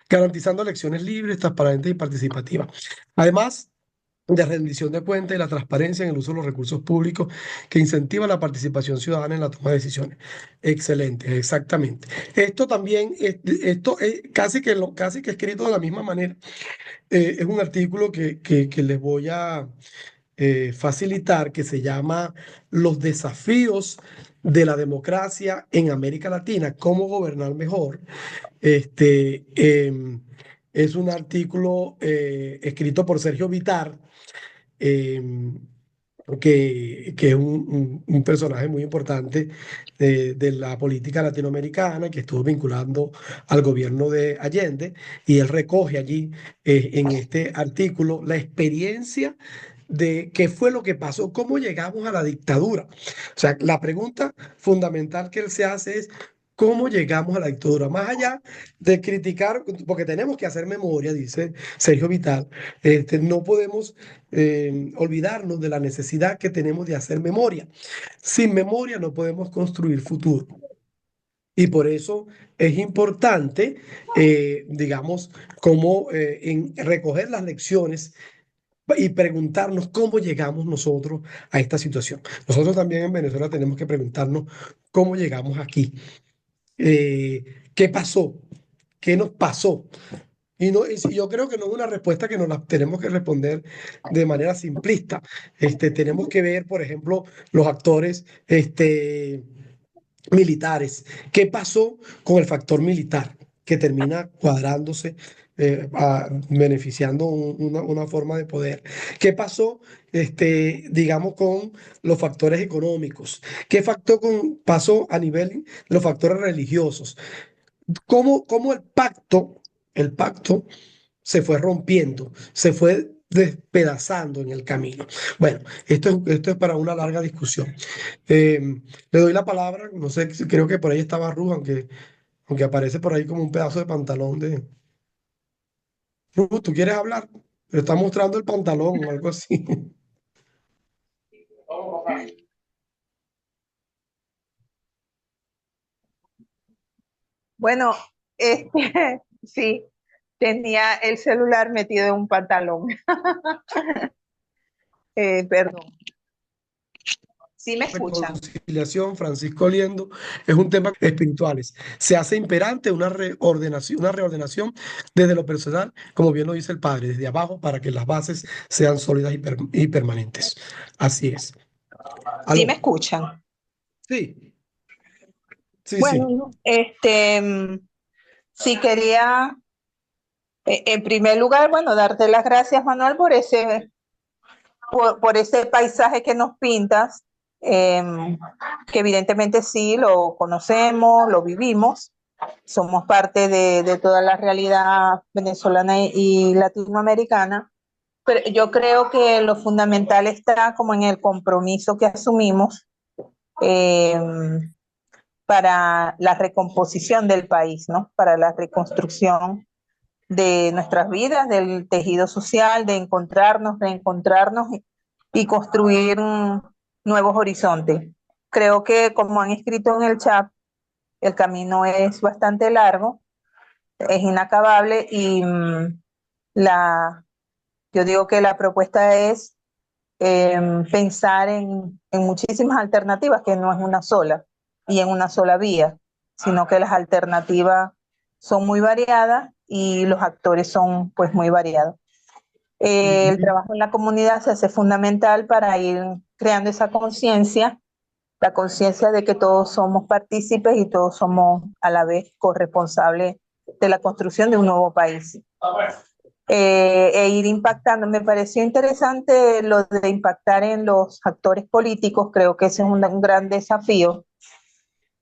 Garantizando elecciones libres, transparentes y participativas. Además, de rendición de cuentas y la transparencia en el uso de los recursos públicos que incentiva la participación ciudadana en la toma de decisiones. Excelente, exactamente. Esto también, esto es casi que escrito de la misma manera. Es un artículo que les voy a facilitar que se llama Los desafíos de la democracia en América Latina, cómo gobernar mejor. Este, es un artículo escrito por Sergio Vitar, eh, que es un personaje muy importante de la política latinoamericana, que estuvo vinculando al gobierno de Allende, y él recoge allí en este artículo la experiencia de qué fue lo que pasó, cómo llegamos a la dictadura. O sea, la pregunta fundamental que él se hace es cómo llegamos a la dictadura, más allá de criticar, porque tenemos que hacer memoria, dice Sergio Vital. No podemos olvidarnos de la necesidad que tenemos de hacer memoria. Sin memoria no podemos construir futuro. Y por eso es importante, digamos, cómo recoger las lecciones y preguntarnos cómo llegamos nosotros a esta situación. Nosotros también en Venezuela tenemos que preguntarnos cómo llegamos aquí. ¿Qué pasó? ¿Qué nos pasó? Y no, yo creo que no es una respuesta que nos la tenemos que responder de manera simplista. Tenemos que ver, por ejemplo, los actores militares. ¿Qué pasó con el factor militar que termina cuadrándose, beneficiando una forma de poder? ¿Qué pasó, digamos, con los factores económicos? ¿Qué pasó a nivel de los factores religiosos? ¿Cómo el pacto se fue rompiendo, se fue despedazando en el camino? Bueno, esto es para una larga discusión. Le doy la palabra, no sé, creo que por ahí estaba Ruth, aunque aparece por ahí como un pedazo de pantalón de... Ruth, ¿tú quieres hablar? Pero está mostrando el pantalón o algo así. Bueno, este, sí, tenía el celular metido en un pantalón. Perdón. ¿Sí me escuchan? Reconciliación, Francisco Liendo, es un tema espirituales. Se hace imperante una reordenación desde lo personal, como bien lo dice el padre, desde abajo para que las bases sean sólidas y permanentes. Así es. ¿Sí me ¿Aló? escuchan? Sí, sí, sí. Bueno, sí quería, en primer lugar, bueno, darte las gracias, Manuel, por ese paisaje que nos pintas, que evidentemente sí lo conocemos, lo vivimos, somos parte de toda la realidad venezolana y latinoamericana, pero yo creo que lo fundamental está como en el compromiso que asumimos eh, para la recomposición del país, ¿no? Para la reconstrucción de nuestras vidas, del tejido social, de encontrarnos, reencontrarnos y construir nuevos horizontes. Creo que, como han escrito en el chat, el camino es bastante largo, es inacabable y yo digo que la propuesta es pensar en muchísimas alternativas, que no es una sola y en una sola vía, sino que las alternativas son muy variadas y los actores son pues muy variados. El trabajo en la comunidad se hace fundamental para ir creando esa conciencia, la conciencia de que todos somos partícipes y todos somos a la vez corresponsables de la construcción de un nuevo país. E ir impactando. Me pareció interesante lo de impactar en los actores políticos, creo que ese es un gran desafío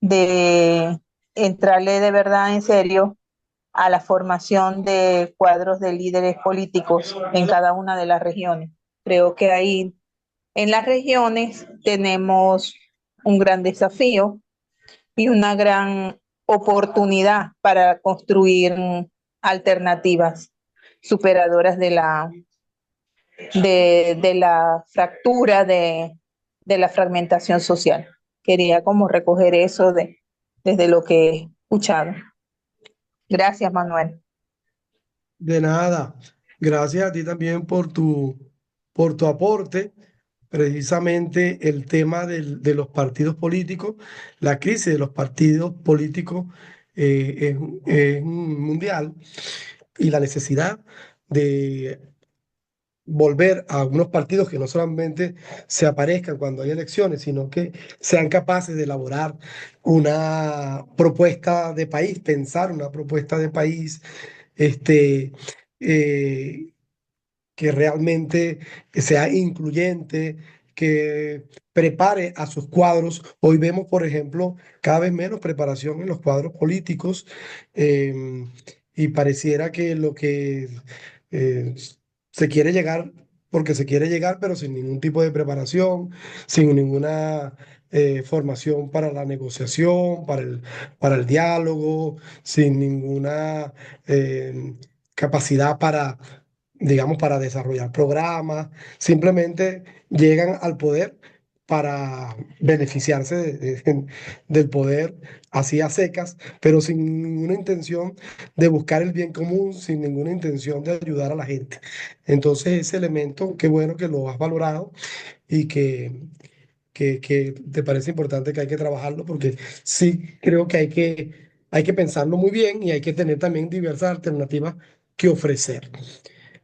de entrarle de verdad en serio a la formación de cuadros de líderes políticos en cada una de las regiones. Creo que ahí en las regiones tenemos un gran desafío y una gran oportunidad para construir alternativas superadoras de la fractura, de la fragmentación social. Quería como recoger eso desde lo que he escuchado. Gracias, Manuel. De nada. Gracias a ti también por tu aporte. Precisamente el tema de los partidos políticos, la crisis de los partidos políticos es mundial y la necesidad de volver a unos partidos que no solamente se aparezcan cuando hay elecciones, sino que sean capaces de elaborar una propuesta de país, pensar una propuesta de país, este, eh, que realmente sea incluyente, que prepare a sus cuadros. Hoy vemos, por ejemplo, cada vez menos preparación en los cuadros políticos, em, y pareciera que lo que eh, se quiere llegar, porque se quiere llegar, pero sin ningún tipo de preparación, sin ninguna formación para la negociación, para el diálogo, sin ninguna capacidad para, digamos, para desarrollar programas, simplemente llegan al poder para beneficiarse del poder así a secas, pero sin ninguna intención de buscar el bien común, sin ninguna intención de ayudar a la gente. Entonces, ese elemento, qué bueno que lo has valorado y que te parece importante que hay que trabajarlo, porque sí creo que hay que pensarlo muy bien y hay que tener también diversas alternativas que ofrecer.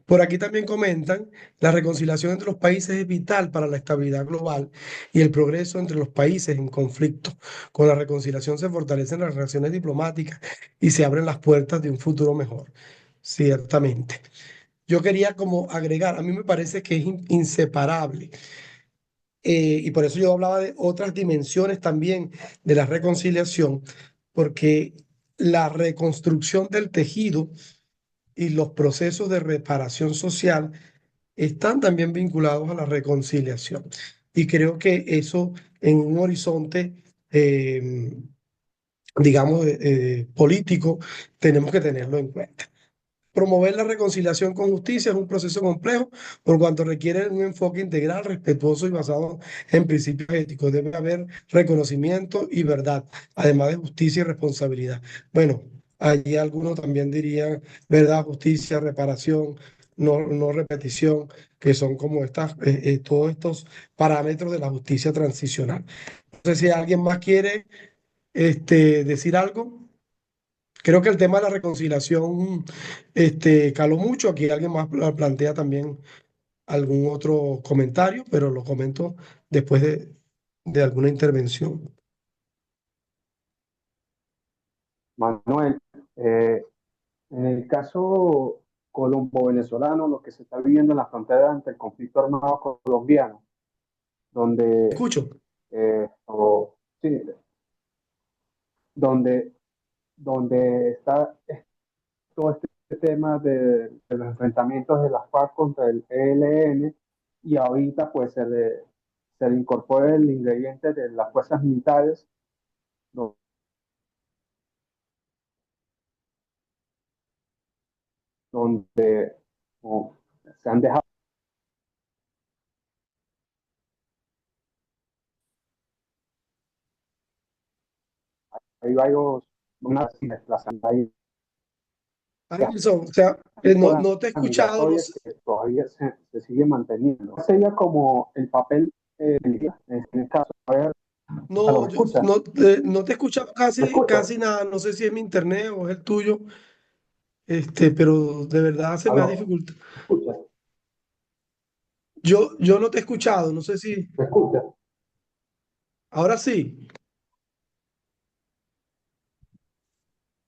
Por aquí también comentan, la reconciliación entre los países es vital para la estabilidad global y el progreso entre los países en conflicto. Con la reconciliación se fortalecen las relaciones diplomáticas y se abren las puertas de un futuro mejor. Ciertamente. Yo quería como agregar, a mí me parece que es inseparable, y por eso yo hablaba de otras dimensiones también de la reconciliación, porque la reconstrucción del tejido y los procesos de reparación social están también vinculados a la reconciliación. Y creo que eso en un horizonte, digamos, político, tenemos que tenerlo en cuenta. Promover la reconciliación con justicia es un proceso complejo por cuanto requiere un enfoque integral, respetuoso y basado en principios éticos. Debe haber reconocimiento y verdad, además de justicia y responsabilidad. Bueno, allí algunos también dirían verdad, justicia, reparación, no repetición, que son como todos estos parámetros de la justicia transicional. No sé si alguien más quiere decir algo. Creo que el tema de la reconciliación caló mucho. Aquí alguien más plantea también algún otro comentario, pero lo comento después de alguna intervención. Manuel, en el caso colombo-venezolano, lo que se está viviendo en la frontera ante el conflicto armado colombiano, donde, Escucho. sí, donde, donde está todo este tema de los enfrentamientos de las FARC contra el ELN, y ahorita pues se le incorpora el ingrediente de las fuerzas militares, donde oh, se han dejado hay varios unas desplazando ahí Anderson, o sea, no te he escuchado, no migratoria sé. que todavía se sigue manteniendo. Sería como el papel en este caso. A ver, ¿lo No, escuchas? no te he escuchado ¿Me escuchas? casi nada. No sé si es mi internet o es el tuyo, pero de verdad se me ha ¿Aló? dificultado. ¿Me escuchas? Yo no te he escuchado, no sé si. ¿Me escuchas? Ahora sí,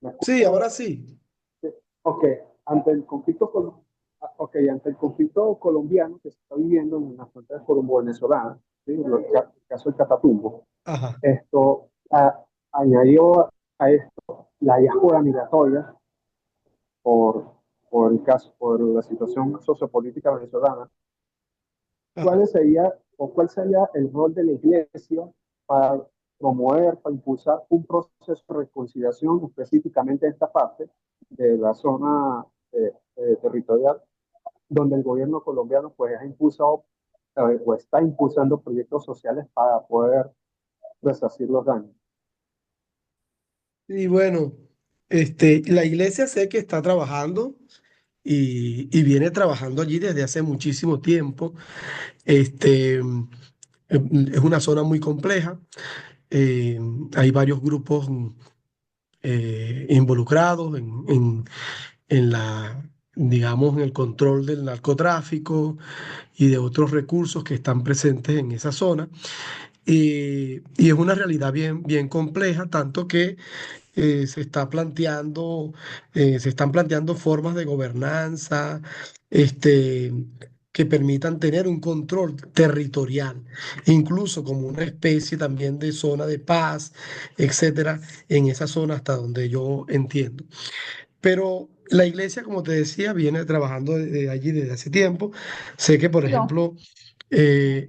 ¿Me sí, escuchas? ahora sí. Sí. Ok, ante el conflicto ante el conflicto colombiano que se está viviendo en la frontera colombo-venezolana, ¿sí? El caso del Catatumbo, Ajá. esto añadió a esto la diáspora migratoria por, por el caso, por la situación sociopolítica venezolana, Ajá. cuál sería el rol de la iglesia para promover, para impulsar un proceso de reconciliación específicamente en esta parte de la zona territorial, donde el gobierno colombiano pues ha impulsado o está impulsando proyectos sociales para poder resarcir los daños. Y bueno, la iglesia sé que está trabajando y viene trabajando allí desde hace muchísimo tiempo. Es una zona muy compleja. Hay varios grupos involucrados en digamos, en el control del narcotráfico y de otros recursos que están presentes en esa zona. Y es una realidad bien, bien compleja, tanto que se están planteando formas de gobernanza, este, que permitan tener un control territorial, incluso como una especie también de zona de paz, etcétera, en esa zona hasta donde yo entiendo. Pero la iglesia, como te decía, viene trabajando de allí desde hace tiempo. Sé que, por Perdón. ejemplo,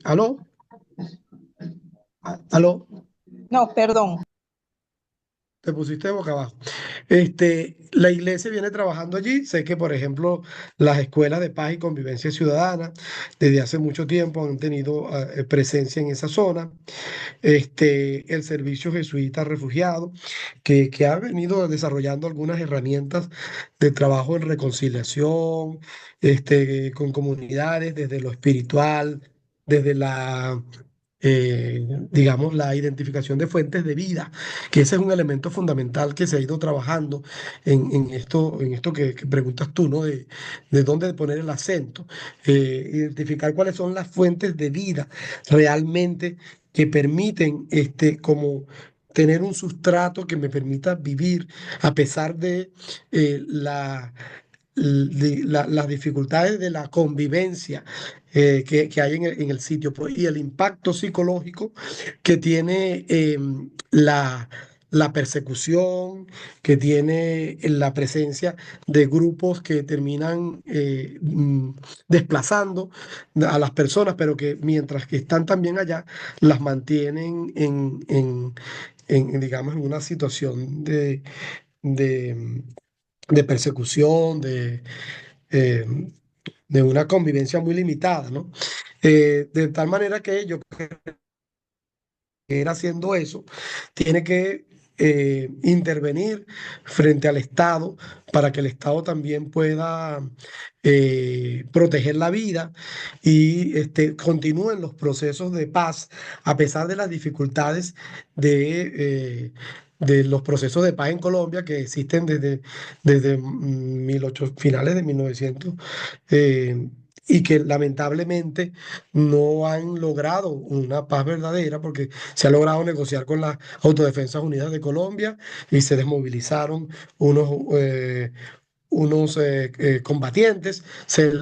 aló, aló. No, perdón. Te pusiste boca abajo. La iglesia viene trabajando allí. Sé que, por ejemplo, las escuelas de paz y convivencia ciudadana desde hace mucho tiempo han tenido presencia en esa zona. El servicio jesuita refugiado, que ha venido desarrollando algunas herramientas de trabajo en reconciliación, con comunidades, desde lo espiritual, desde digamos, la identificación de fuentes de vida, que ese es un elemento fundamental que se ha ido trabajando en esto que preguntas tú, ¿no? De dónde poner el acento, identificar cuáles son las fuentes de vida realmente que permiten, como tener un sustrato que me permita vivir a pesar de las dificultades de la convivencia que hay en el sitio, pues, y el impacto psicológico que tiene la persecución, que tiene la presencia de grupos que terminan desplazando a las personas, pero que mientras que están también allá, las mantienen digamos, en una situación de, de persecución, eh, de una convivencia muy limitada, ¿no? De tal manera que yo ir haciendo eso, tiene que intervenir frente al Estado para que el Estado también pueda proteger la vida y continúen los procesos de paz a pesar de las dificultades de los procesos de paz en Colombia que existen desde 1800, finales de 1900. Y que lamentablemente no han logrado una paz verdadera porque se ha logrado negociar con las Autodefensas Unidas de Colombia y se desmovilizaron unos, unos combatientes, se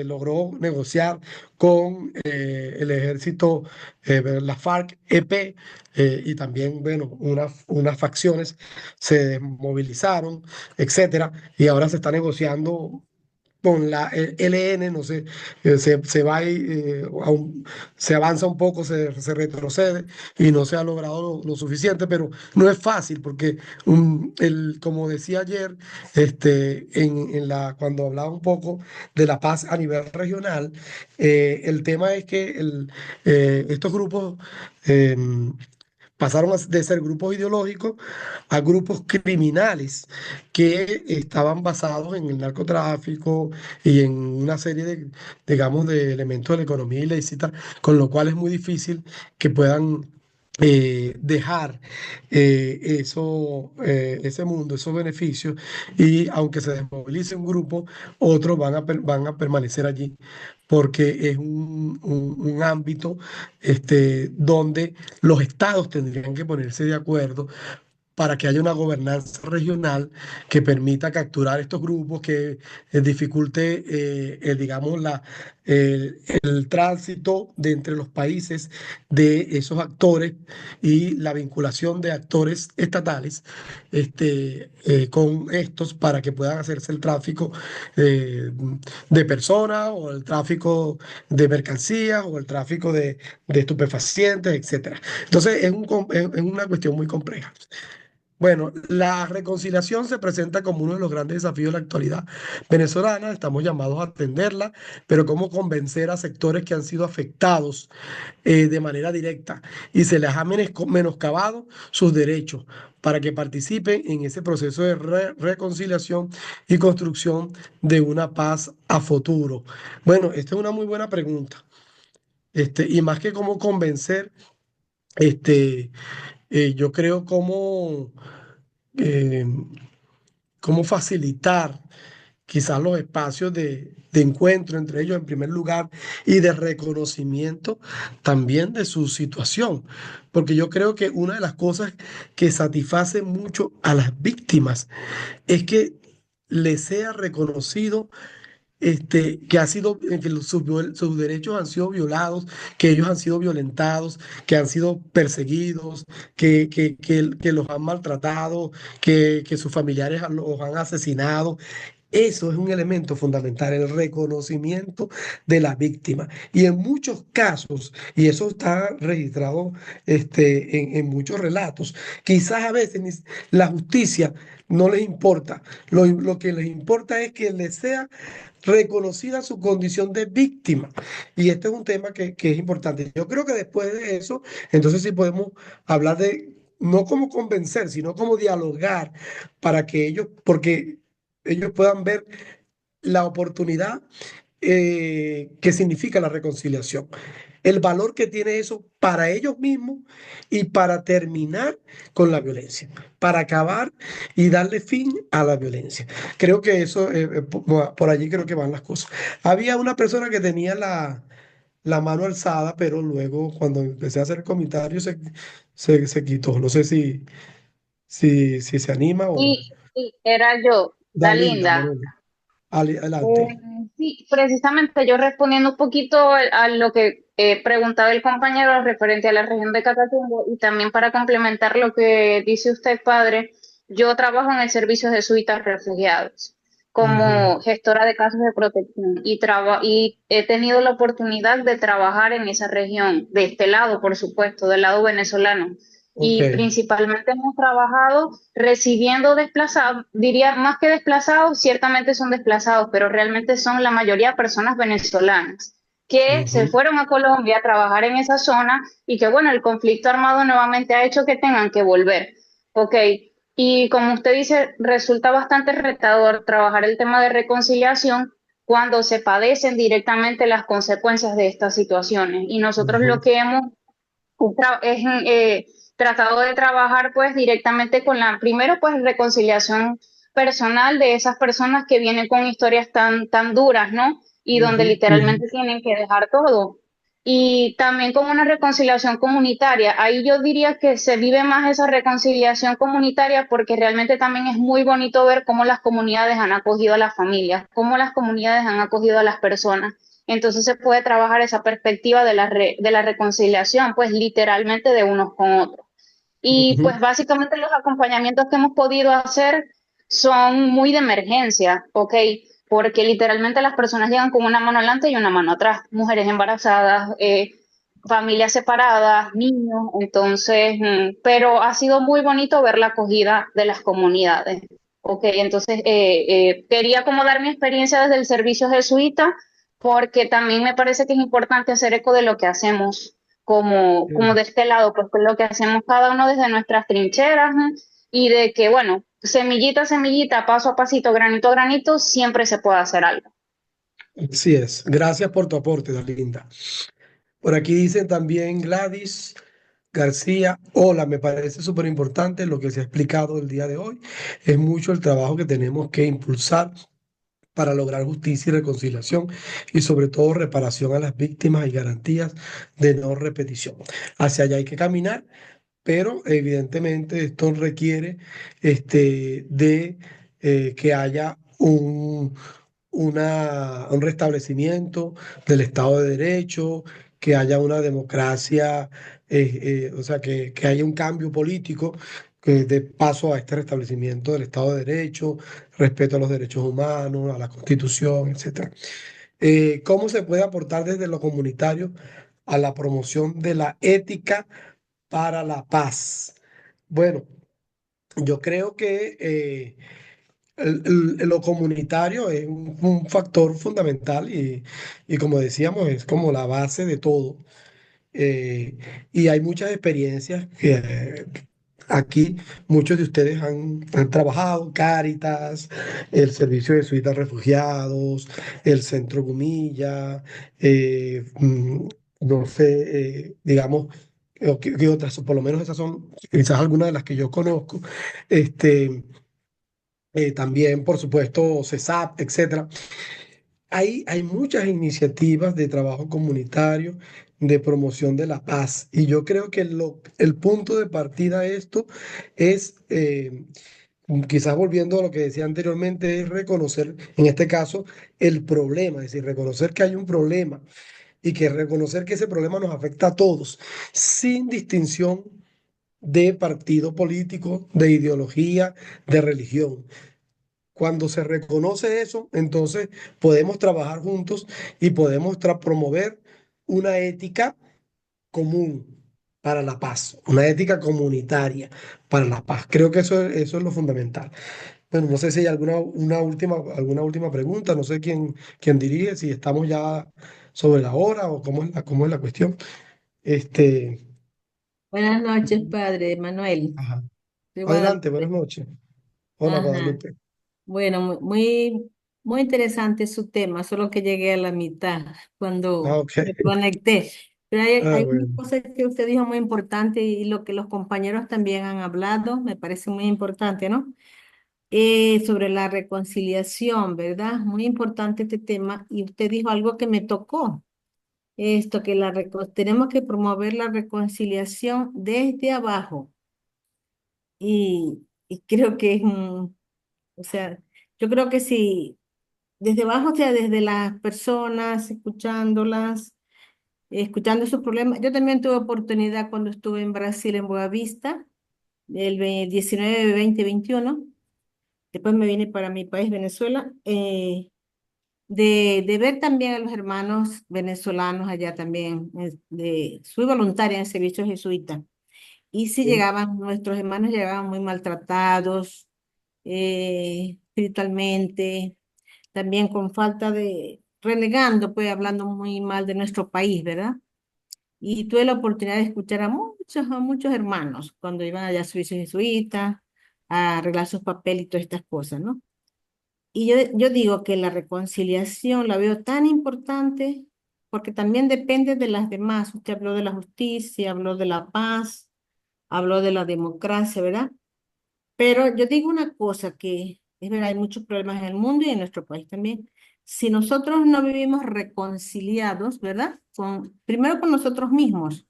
logró negociar con el ejército, la FARC-EP, y también, bueno, unas facciones se desmovilizaron, etcétera, y ahora se está negociando con la LN, no sé, se va se avanza un poco, se retrocede y no se ha logrado lo suficiente, pero no es fácil porque, como decía ayer, cuando hablaba un poco de la paz a nivel regional, el tema es que estos grupos pasaron de ser grupos ideológicos a grupos criminales que estaban basados en el narcotráfico y en una serie digamos, de elementos de la economía ilícita, con lo cual es muy difícil que puedan dejar ese mundo, esos beneficios, y aunque se desmovilice un grupo, otros van a permanecer allí, porque es un ámbito donde los estados tendrían que ponerse de acuerdo para que haya una gobernanza regional que permita capturar estos grupos, que dificulte, digamos, el tránsito de entre los países de esos actores y la vinculación de actores estatales con estos para que puedan hacerse el tráfico eh, de personas o el tráfico de mercancías o el tráfico de estupefacientes, etcétera. Entonces es una cuestión muy compleja. Bueno, la reconciliación se presenta como uno de los grandes desafíos de la actualidad venezolana. Estamos llamados a atenderla, pero cómo convencer a sectores que han sido afectados de manera directa y se les ha menoscabado sus derechos para que participen en ese proceso de reconciliación y construcción de una paz a futuro. Bueno, esta es una muy buena pregunta. Y más que cómo convencer, este, yo creo eh, cómo facilitar quizás los espacios de encuentro entre ellos en primer lugar y de reconocimiento también de su situación. Porque yo creo que una de las cosas que satisface mucho a las víctimas es que les sea reconocido que ha sido, que sus derechos han sido violados, que ellos han sido violentados, que han sido perseguidos, que los han maltratado, que sus familiares los han asesinado. Eso es un elemento fundamental, el reconocimiento de la víctima. Y en muchos casos, y eso está registrado en muchos relatos, quizás a veces la justicia no les importa. Lo que les importa es que les sea reconocida su condición de víctima. Y este es un tema que es importante. Yo creo que después de eso, entonces sí podemos hablar de, no como convencer, sino como dialogar para que ellos, porque ellos puedan ver la oportunidad que significa la reconciliación, el valor que tiene eso para ellos mismos y para terminar con la violencia, para acabar y darle fin a la violencia. Creo que eso, por allí creo que van las cosas. Había una persona que tenía la mano alzada, pero luego cuando empecé a hacer comentarios se quitó. No sé si se anima o... Sí, sí, era yo, la Dalinda, linda. Manuel, adelante. Sí, precisamente yo respondiendo un poquito a lo que preguntaba el compañero referente a la región de Catatumbo y también para complementar lo que dice usted, padre, yo trabajo en el servicio de jesuitas refugiados Ujú. como gestora de casos de protección y he tenido la oportunidad de trabajar en esa región, de este lado, por supuesto, del lado venezolano. Ok. Y principalmente hemos trabajado recibiendo desplazados, diría más que desplazados, ciertamente son desplazados, pero realmente son la mayoría personas venezolanas que se Ujú. fueron a Colombia a trabajar en esa zona y que bueno, el conflicto armado nuevamente ha hecho que tengan que volver. Ok, y como usted dice, resulta bastante retador trabajar el tema de reconciliación cuando se padecen directamente las consecuencias de estas situaciones. Y nosotros lo Ujú. que hemos es tratado de trabajar pues directamente con primero pues reconciliación personal de esas personas que vienen con historias tan duras, ¿no? Y donde Ujú. Ujú. literalmente tienen que dejar todo. Y también como una reconciliación comunitaria. Ahí yo diría que se vive más esa reconciliación comunitaria porque realmente también es muy bonito ver cómo las comunidades han acogido a las familias, cómo las comunidades han acogido a las personas. Entonces se puede trabajar esa perspectiva de de la reconciliación, pues literalmente de unos con otros. Y Ujú. pues básicamente los acompañamientos que hemos podido hacer son muy de emergencia, ¿ok? Porque literalmente las personas llegan con una mano adelante y una mano atrás, mujeres embarazadas, familias separadas, niños, entonces, pero ha sido muy bonito ver la acogida de las comunidades. Ok, entonces quería como dar mi experiencia desde el servicio jesuita, porque también me parece que es importante hacer eco de lo que hacemos como de este lado, pues lo que hacemos cada uno desde nuestras trincheras, ¿no? Y de que, bueno, semillita a semillita, paso a pasito, granito a granito, siempre se puede hacer algo. Así es. Gracias por tu aporte, Dalinda. Por aquí dicen también Gladys García. Hola, me parece súper importante lo que se ha explicado el día de hoy. Es mucho el trabajo que tenemos que impulsar para lograr justicia y reconciliación y sobre todo reparación a las víctimas y garantías de no repetición. Hacia allá hay que caminar, pero evidentemente esto requiere de que haya un restablecimiento del Estado de Derecho, que haya una democracia, o sea, que haya un cambio político que dé paso a este restablecimiento del Estado de Derecho, respeto a los derechos humanos, a la Constitución, etcétera. ¿Cómo se puede aportar desde lo comunitario a la promoción de la ética para la paz? Bueno, yo creo que lo comunitario es un factor fundamental y como decíamos, es como la base de todo. Eh, y hay muchas experiencias que aquí muchos de ustedes han trabajado, Cáritas, el Servicio de Jesuitas Refugiados, el Centro Gumilla, no sé, digamos, qué otras, por lo menos esas son quizás algunas de las que yo conozco. Este, también, por supuesto, CESAP, etcétera. Hay muchas iniciativas de trabajo comunitario, de promoción de la paz, y yo creo que el punto de partida de esto es, quizás volviendo a lo que decía anteriormente, es reconocer, en este caso, el problema, es decir, reconocer que hay un problema y que reconocer que ese problema nos afecta a todos, sin distinción de partido político, de ideología, de religión. Cuando se reconoce eso, entonces podemos trabajar juntos y podemos promover una ética común para la paz, una ética comunitaria para la paz. Creo que eso es lo fundamental. Bueno, no sé si hay alguna última pregunta, no sé quién dirige, si estamos ya sobre la hora o cómo es la cuestión. Este, Buenas noches, padre Manuel. ajá. Soy Adelante, buenas Guadalupe. noches. Hola, Ajá. Guadalupe. Bueno, muy interesante su tema, solo que llegué a la mitad Ah, cuando ok. me conecté. Pero Ah, hay una bueno. cosa que usted dijo muy importante y lo que los compañeros también han hablado, me parece muy importante, ¿no? Sobre la reconciliación, ¿verdad? Muy importante este tema. Y usted dijo algo que me tocó. Esto, que tenemos que promover la reconciliación desde abajo. Y creo que es o sea, yo creo que sí, desde abajo, o sea, desde las personas, escuchándolas, escuchando sus problemas. Yo también tuve oportunidad cuando estuve en Brasil, en Boavista, el 19, 20, 21. Después me vine para mi país, Venezuela, de ver también a los hermanos venezolanos allá también. Fui voluntaria en el servicio jesuita. Y sí Sí. llegaban, nuestros hermanos llegaban muy maltratados, espiritualmente, también con falta renegando, pues hablando muy mal de nuestro país, ¿verdad? Y tuve la oportunidad de escuchar a muchos hermanos cuando iban allá a Suiza jesuita, a arreglar sus papeles y todas estas cosas, ¿no? Y yo digo que la reconciliación la veo tan importante porque también depende de las demás. Usted habló de la justicia, habló de la paz, habló de la democracia, ¿verdad? Pero yo digo una cosa que es verdad, hay muchos problemas en el mundo y en nuestro país también. Si nosotros no vivimos reconciliados, ¿verdad? Primero con nosotros mismos.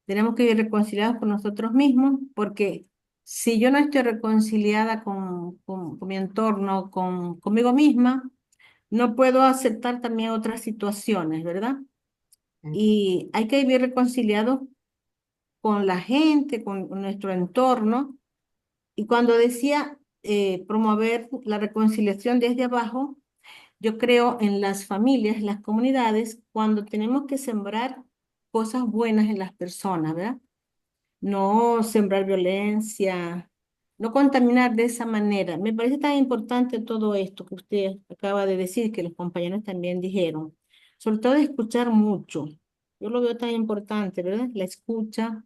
Tenemos que vivir reconciliados con nosotros mismos porque si yo no estoy reconciliada con mi entorno, conmigo misma, no puedo aceptar también otras situaciones, ¿verdad? Y hay que vivir reconciliados con la gente, con nuestro entorno. Y cuando decía promover la reconciliación desde abajo, yo creo en las familias, las comunidades, cuando tenemos que sembrar cosas buenas en las personas, ¿verdad? No sembrar violencia, no contaminar de esa manera. Me parece tan importante todo esto que usted acaba de decir, que los compañeros también dijeron. Sobre todo escuchar mucho. Yo lo veo tan importante, ¿verdad? La escucha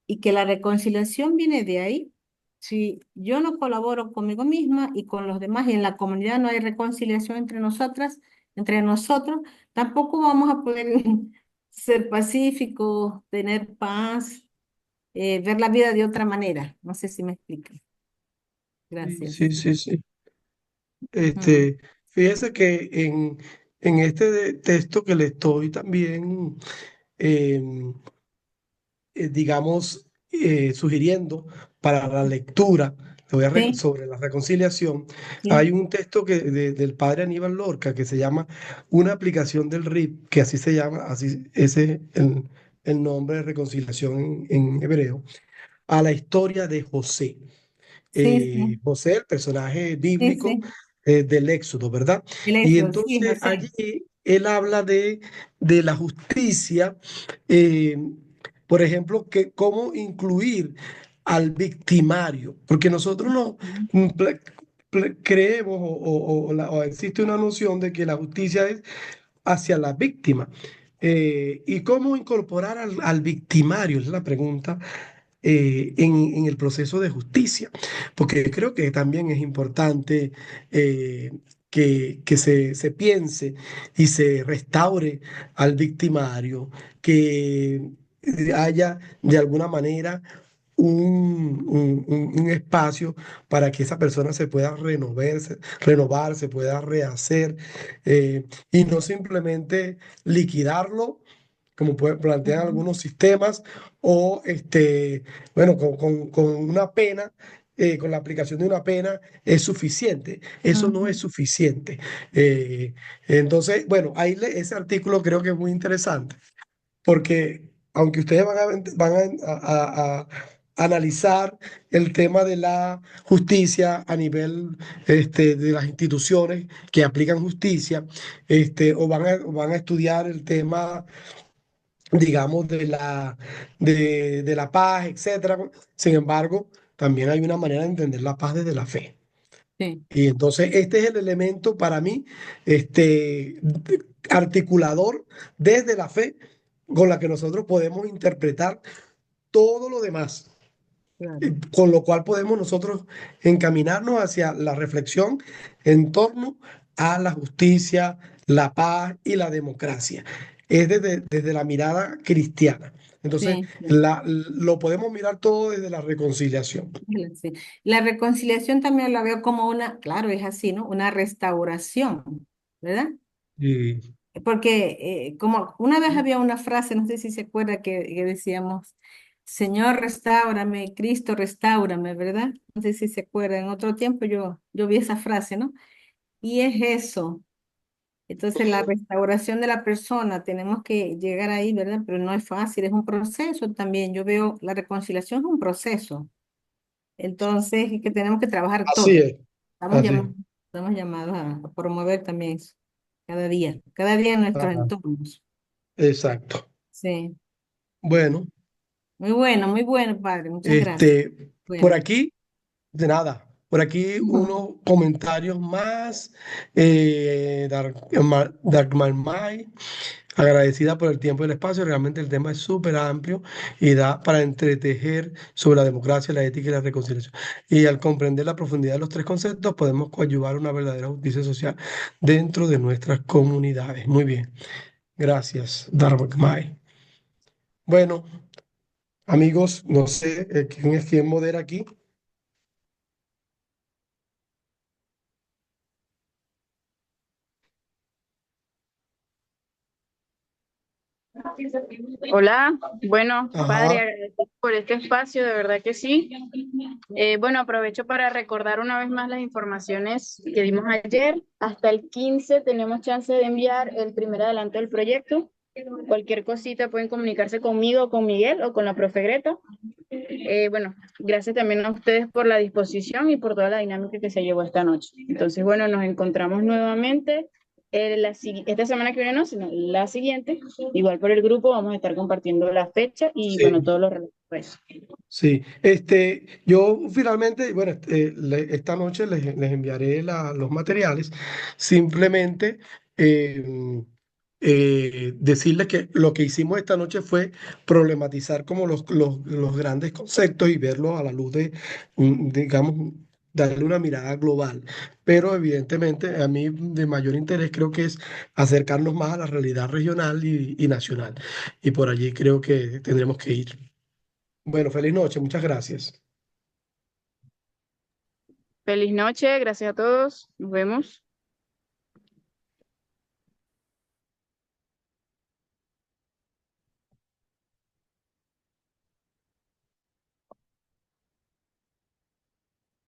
y que la reconciliación viene de ahí. Si yo no colaboro conmigo misma y con los demás y en la comunidad no hay reconciliación entre nosotras, entre nosotros, tampoco vamos a poder ser pacíficos, tener paz, ver la vida de otra manera. No sé si me explico. Sí, Gracias. sí, sí, sí. Mm. Fíjese que en este texto que le estoy también, em, digamos, sugiriendo para la lectura Sí, sobre la reconciliación, hay sí, un texto del padre Aníbal Lorca que se llama Una aplicación del RIP, que así se llama, así ese es el nombre de reconciliación en hebreo, a la historia de José. sí, sí, José, el personaje sí, bíblico sí. del Éxodo, ¿verdad? El Y eso, sí, entonces José. allí él habla de la justicia, eh, por ejemplo, que cómo incluir al victimario, porque nosotros no creemos o existe una noción de que la justicia es hacia la víctima. ¿Y cómo incorporar al victimario? Es la pregunta en el proceso de justicia, porque creo que también es importante que se piense y se restaure al victimario, que haya de alguna manera un espacio para que esa persona se pueda renovar, se pueda rehacer, y no simplemente liquidarlo como plantean Ujú, algunos sistemas, o bueno, con una pena, con la aplicación de una pena es suficiente. Eso no es ujú, suficiente. Entonces, bueno, ese artículo creo que es muy interesante, porque aunque ustedes van a analizar el tema de la justicia a nivel de las instituciones que aplican justicia, o van a estudiar el tema, digamos, de la paz, etcétera. Sin embargo, también hay una manera de entender la paz desde la fe. sí, Y entonces este es el elemento para mí, articulador desde la fe con la que nosotros podemos interpretar todo lo demás, claro. con lo cual podemos nosotros encaminarnos hacia la reflexión en torno a la justicia, la paz y la democracia. Es desde la mirada cristiana. Entonces, Sí, sí. lo podemos mirar todo desde la reconciliación. Sí. La reconciliación también la veo como una, claro, es así, ¿no? Una restauración, ¿verdad? Y, Porque como una vez había una frase, no sé si se acuerda, que decíamos, Señor, restáurame, Cristo, restáurame, ¿verdad? No sé si se acuerda, en otro tiempo yo vi esa frase, ¿no? Y es eso. Entonces, la restauración de la persona, tenemos que llegar ahí, ¿verdad? Pero no es fácil, es un proceso también. Yo veo la reconciliación es un proceso. Entonces, y que tenemos que trabajar así todos. es, así es. Estamos llamados a promover también eso, cada día en nuestros Ajá, entornos. exacto. Sí, Bueno, muy bueno, padre, muchas gracias. por Bueno, aquí, de nada. Por aquí ujú. unos comentarios más. Dark Mai, agradecida por el tiempo y el espacio. Realmente el tema es súper amplio y da para entretejer sobre la democracia, la ética y la reconciliación. Y al comprender la profundidad de los tres conceptos, podemos coadyuvar una verdadera justicia social dentro de nuestras comunidades. Muy bien. Gracias, Dark Mai. Bueno, amigos, no sé quién es quien modera aquí. Hola, bueno, padre, Ajá. agradecido por este espacio, de verdad que sí. Bueno, aprovecho para recordar una vez más las informaciones que dimos ayer. Hasta el 15 tenemos chance de enviar el primer adelanto del proyecto. Cualquier cosita pueden comunicarse conmigo, con Miguel o con la profe Greta. Bueno, gracias también a ustedes por la disposición y por toda la dinámica que se llevó esta noche. Entonces, bueno, nos encontramos nuevamente esta semana que viene, no, sino la siguiente. Igual por el grupo vamos a estar compartiendo la fecha y, bueno, Sí. todo lo relativo a eso. Sí, yo finalmente, bueno, esta noche les enviaré los materiales. Simplemente eh, decirles que lo que hicimos esta noche fue problematizar como los grandes conceptos y verlos a la luz digamos, darle una mirada global. Pero evidentemente a mí de mayor interés creo que es acercarnos más a la realidad regional y nacional. Y por allí creo que tendremos que ir. Bueno, feliz noche, muchas gracias. Feliz noche, gracias a todos. Nos vemos.